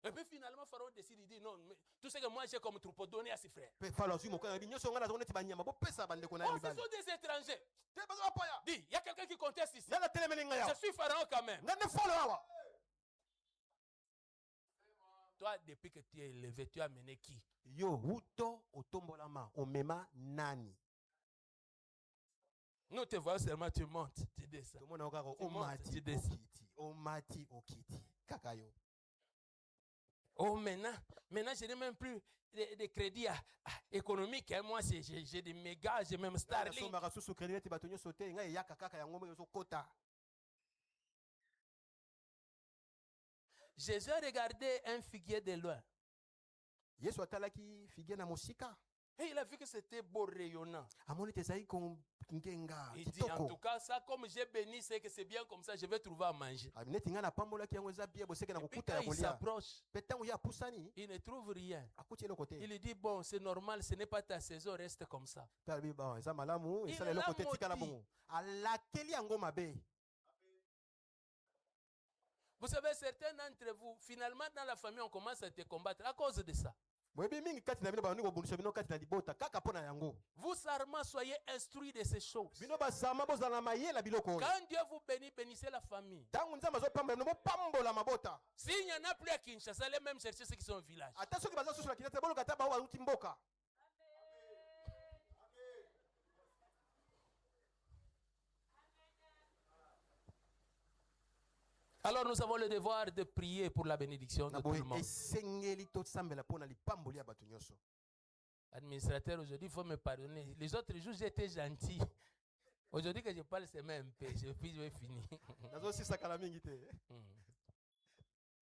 Et puis finalement, Pharaon décide, il dit non, mais tout ce que moi j'ai comme troupeau, donner à ses frères. Mpe fala azwi moko yebi nyonso nga nazongo neti banyama bopesa bandeko na ye Oh, ce mibali. sont des étrangers. Te baza bapaya. Dis, il y a quelqu'un qui conteste ici. Nana telemeli nga Je yawa. suis Pharaon quand même. Nga ne fala awa. Toi, depuis que tu es élevé, tu as mené qui? Yo uto otombolama omema nani? Nous te voyons seulement, tu montes, tu descends. Tomona okako Tu montes, omati tu descends. okiti. Omati okiti. Kaka yo. Oh, maintenant, je n'ai même plus de crédit économique. Hein. Moi, j'ai des mégas, j'ai même Starlink. Nasomaka susu crédit neti bato nyonso te ngai eyaka kaka yango moko ezokota. Jésus a regardé un figuier de loin. Yesu atalaki figie na mosika. Et il a vu que c'était beau, rayonnant. amoni te ezali ngenga Il dit, en tout kitoko. cas, ça, comme j'ai béni, c'est que c'est bien comme ça, je vais trouver à manger. neti ngai napambolaki yango eza bie boseke na Et puis kokuta quand ya il kolia. s'approche, Mpe ntango ye apusani il ne trouve rien. akuti eloko te. Il lui dit, bon, c'est normal, ce n'est pas ta saison, reste comme ça. Mpe alobi bon eza malamu Il esala est là eloko te tikala maudit. bongo. alakeli yango mabe. Vous savez, certains d'entre vous, finalement, dans la famille, on commence à te combattre à cause de ça. boyebi mingi kati na bino bandi kobundisa bino kati na libota kaka mpo na yango. Vous, Sarma, soyez instruits de ces choses. bino basama bozala na mayela biloko oyo. Quand Dieu vous bénit, bénissez la famille. ntango nzambe azopambola bino bopambola mabota. S'il n'y en a plus à Kinshasa, allez même chercher ceux qui sont au village. ata soki baza susu na kinete boluka ata bao bauti mboka. Alors nous avons le devoir de prier pour la bénédiction de na tout le boye monde. esengeli tosambela mpo na lipamboli ya bato nyonso. Administrateur, aujourd'hui, il faut me pardonner. Les autres jours, j'étais gentil. Aujourd'hui que je parle, c'est même un peu. Puis je vais finir. nazosisakala mingi te.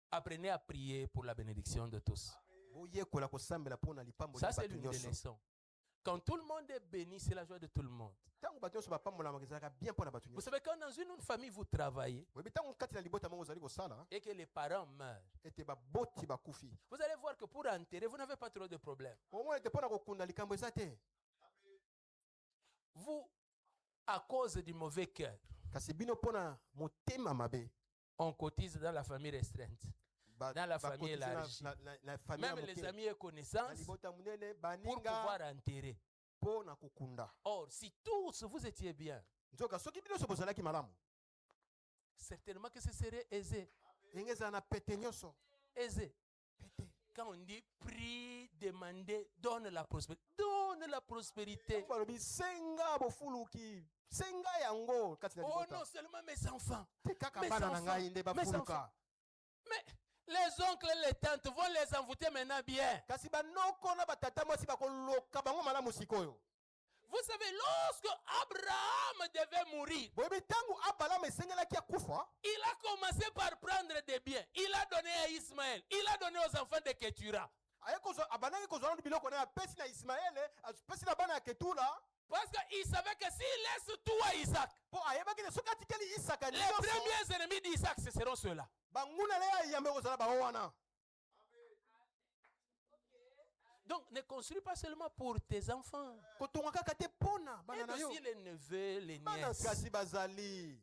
Apprenez à prier pour la bénédiction de tous. boyekola kosambela mpo na lipamboli Ça, ya c'est bato l'une des nyonso. leçons. Quand tout le monde est béni, c'est la joie de tout le monde. ntango bato nyonso bapambolamaka ezalaka bien mpo na bato Vous nyonso. savez, quand dans une famille, vous travaillez oyebi ntango kati na libota moko ozali kosala et que les parents meurent, ete baboti bakufi vous allez voir que pour enterrer, vous n'avez pas trop de problèmes. omona ete mpo na kokunda likambo eza te. Vous, à cause du mauvais cœur, kasi bino mpo na motema mabe on cotise dans la famille restreinte. Dans la famille élargie. na famille Même ya les moke. amis et na connaissances libota monene pour baninga pouvoir enterrer. mpo na kokunda. Or, si tous vous étiez bien, nzoka soki bino nyonso bozalaki malamu certainement que ce serait aisé. enge ezala na pete nyonso Aisé. pete. Quand on dit prie, demandez, donne la prospérité. Donne la prospérité. Ntango balobi senga bofuluki senga yango kati na Oh libota non, seulement mes enfants. te kaka mes bana na enfants, ngai nde mes bafuluka. Mais les oncles et les tantes vont les envoûter maintenant bien. kasi banoko na batata mwasi bakoloka bango malamu sikoyo. Vous savez, lorsque Abraham devait mourir, boyebi ntango abalamu esengelaki akufa il a commencé par prendre des biens. Il a donné à Ismaël. Il a donné aux enfants de Ketura. abandaki kozwa nanu biloko na ye apesi na ismaele apesi na bana ya ketula Parce qu'il savait que s'il laisse tout à Isaac, mpo ayebaki te soki atikeli isaka les nyonso premiers ennemis d'Isaac, ce seront ceux-là. banguna na ye ayambe kozala bango wana. Donc, ne construis pas seulement pour tes enfants, kotonga kaka te mpona bana mais na yo aussi les neveux, les bana nièces. kasi bazali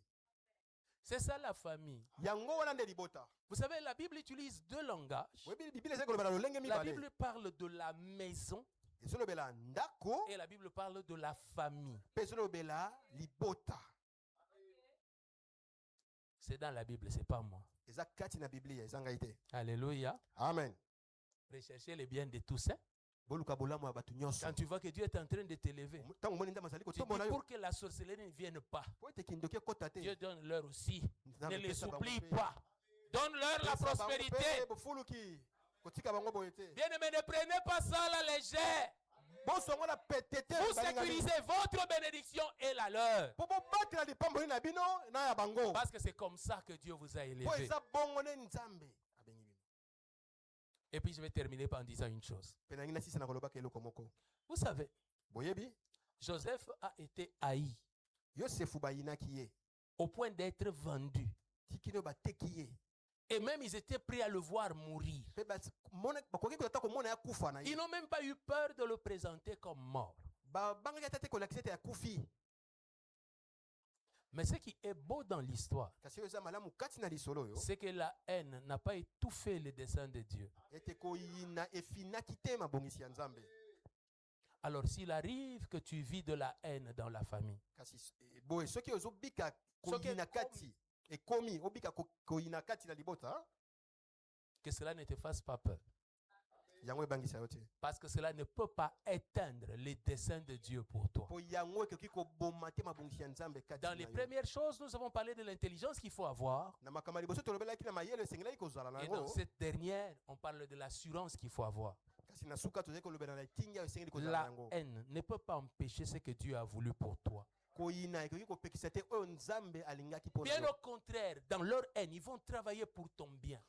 C'est ça la famille. yango wana nde libota. Vous savez, la Bible utilise deux langages. oyebi biblia ezali koloba na lolenge La mibale Bible parle de la maison ezolobela ndako et la Bible parle de la famille. mpe ezolobela libota. C'est dans la Bible, c'est pas moi. eza kati na biblia eza ngai te. Alléluia. amen. Recherchez le bien de tous. Hein? boluka bolamu ya bato nyonso. Quand tu vois que Dieu est en train de t'élever, ntango omoni nzambe azali tu dis kotombola yo pour que la sorcellerie ne vienne pas. po ete kindoki ekota te. Dieu donne-leur aussi. Nzambe Ne les pesa bango oublie mpe. pas. Donne-leur la Pesa bango prospérité. mpe bofuluki kotika bango boye te. Bien-aimés, ne prenez pas ça à la légère. bosongo na pete te Vous balingami. sécurisez votre bénédiction et la leur. mpo bobatela lipamboli na bino na ya bango Parce que c'est comme ça que Dieu vous a po élevé. eza bongo nde nzambe abengi bino. Et puis je vais terminer par en disant une chose. mpe nangi nasisa na kolobaka eloko moko Vous savez, boyebi Joseph a été haï yosefu bayinaki ye au point d'être vendu. tikino bateki ye Et même ils étaient prêts à le voir mourir. mpe bakoki kozata komona ya kufa na Ils ye n'ont même pas eu peur de le présenter comme mort. babangaki ata te kolakisa ete akufi. Mais ce qui est beau dans l'histoire, kasi oyo eza malamu kati na lisolo oyo c'est que la haine n'a pas étouffé le dessein de Dieu. ete koyina efinaki te mabongisi ya nzambe. Alors s'il arrive que tu vis de la haine dans la famille, kasi boye soki ozobika Soki koyina ekomi. kati ekomi obika koyina kati na libota que cela ne te fasse pas peur. yango ebangisa yo te. Parce que cela ne peut pas éteindre les desseins de Dieu pour toi. po yango ekoki koboma te mabongisi ya nzambe kati Dans na les yo. premières choses, nous avons parlé de l'intelligence qu'il faut avoir. na makambo ya liboso tolobelaki na mayele esengelaki kozala na Et dans yango cette dernière, on parle de l'assurance qu'il faut avoir. kasi na suka tozali kolobela na etingi oyo esengeli kozala na La yango. haine ne peut pas empêcher ce que Dieu a voulu pour toi. Bien au contraire, dans leur haine, ils vont travailler pour ton bien.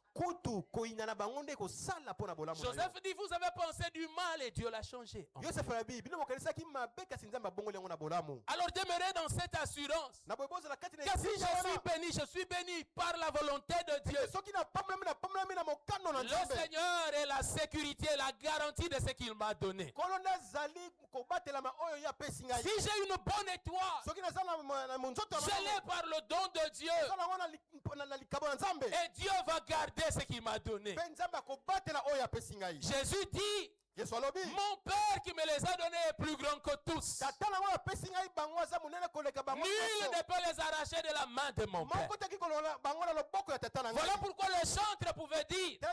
Joseph dit, vous avez pensé du mal et Dieu l'a changé. Alors demeurez dans cette assurance que si je suis béni par la volonté de Dieu. Le Seigneur est la sécurité, la garantie de ce qu'il m'a donné. Si j'ai une bonne étoile, je l'ai par le don de Dieu. Et Dieu va garder ce qu'il m'a donné. Jésus dit, mon Père qui me les a donnés est plus grand que tous. Nul ne peut les arracher de la main de mon Père. Voilà pourquoi le chantre pouvait dire, le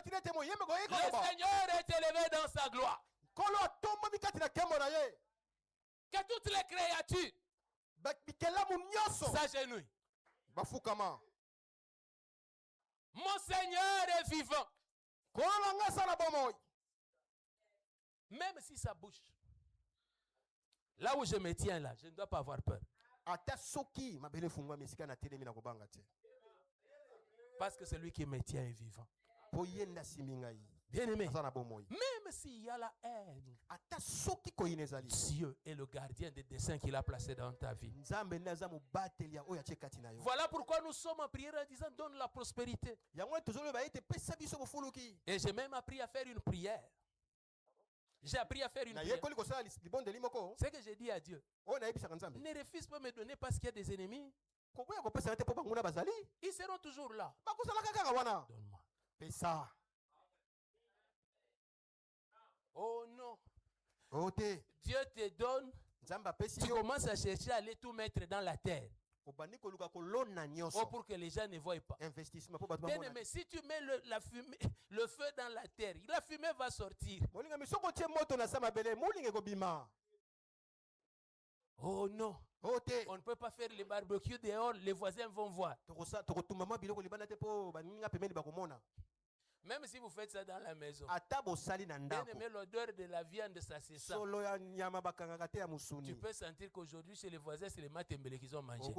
Seigneur est élevé dans sa gloire. Que toutes les créatures s'agenouillent. Mon Seigneur est vivant. Même si ça bouge, là où je me tiens là, je ne dois pas avoir peur. Parce que celui qui me tient est vivant. Bien aimé, même s'il y a la haine, Dieu est le gardien des desseins qu'il a placés dans ta vie. Voilà pourquoi nous sommes en prière en disant donne la prospérité. Et j'ai même appris à faire une prière. J'ai appris à faire une prière. C'est que j'ai dit à Dieu, ne refuse pas de me donner parce qu'il y a des ennemis. Ils seront toujours là. Donne-moi. Oh non. Dieu te donne. Tu commences à chercher à aller tout mettre dans la terre. Oh, pour que les gens ne voient pas. Bien aimé, si tu mets le feu dans la terre, la fumée va sortir. Oh non. On ne peut pas faire les barbecues dehors, les voisins vont voir. Même si vous faites ça dans la maison, bien aimé, l'odeur de la viande, ça c'est ça. Tu peux sentir qu'aujourd'hui chez les voisins, c'est les matembele qu'ils ont mangé.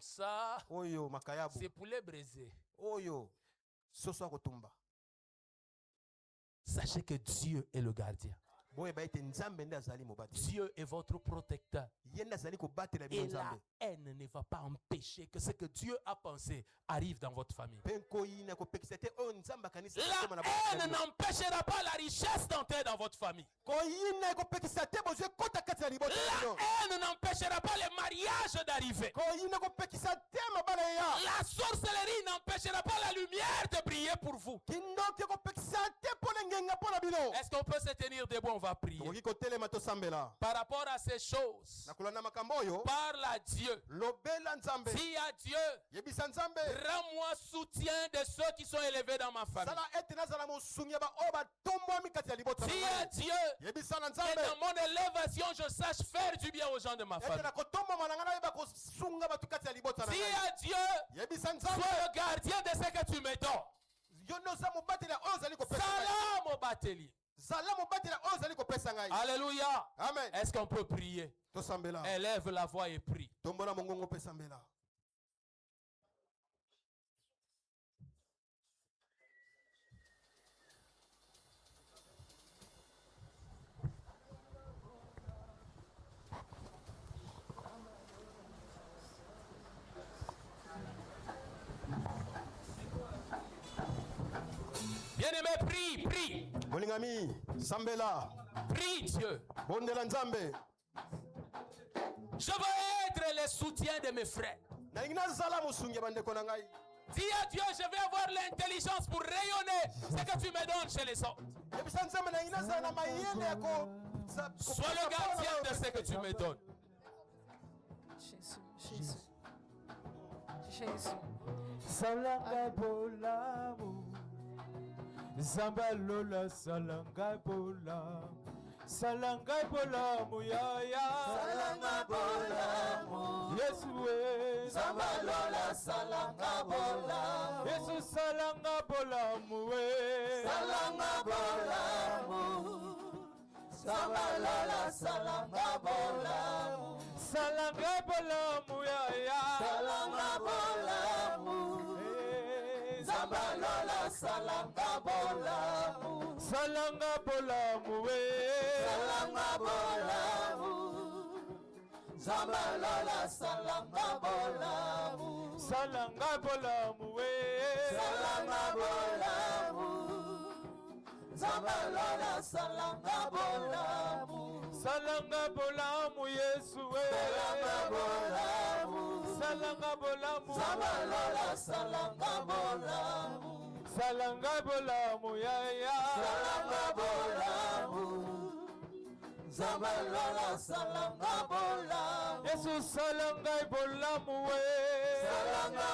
Ça, c'est poulet braisé. Sachez que Dieu est le gardien. Dieu est votre protecteur. Et la haine ne va pas empêcher que ce que Dieu a pensé arrive dans votre famille. La haine n'empêchera pas la richesse d'entrer dans votre famille. La haine n'empêchera pas le mariage d'arriver. La sorcellerie n'empêchera pas la lumière de briller pour vous. Est-ce qu'on peut se tenir debout? On va prier. Par rapport à ces choses, parle à Dieu. Dis à Dieu, rends-moi soutien de ceux qui sont élevés dans ma famille. Dis à Dieu, que dans mon élévation, je sache faire du bien aux gens de ma famille. Dis à Dieu, sois le gardien de ce que tu me donnes. Salam au batelier. Alléluia. Amen. Est-ce qu'on peut prier? Élève la voix et prie. Bien-aimé, prie, prie. Prie Dieu. Je veux être le soutien de mes frères. Dis à Dieu, je vais avoir l'intelligence pour rayonner ce que tu me donnes chez les autres. Sois le gardien de ce que tu me donnes. Jésus. Jésus. Salanga bolamu. Zambalola salanga bola. Salanga bola muyaya. Salanga bola mu. Yesu Zambalola salanga bola. Yesu salanga bola muwe. Salanga bola mu. Zambalola salanga bola mu. salanga bolamu yaya salanga bolamu Zambalola salanga bolamu salanga bolamu we salanga bolamu Zambalola salanga bolamu salanga bolamu we salanga bolamu Zambalola salanga bolamu salanga bolamu Yesu we salanga bolamu salanga bolamu Zambalola salanga bolamu salanga bolamu yaya salanga bolamu Zambalola salanga bolamu Yesu salanga bolamu we salanga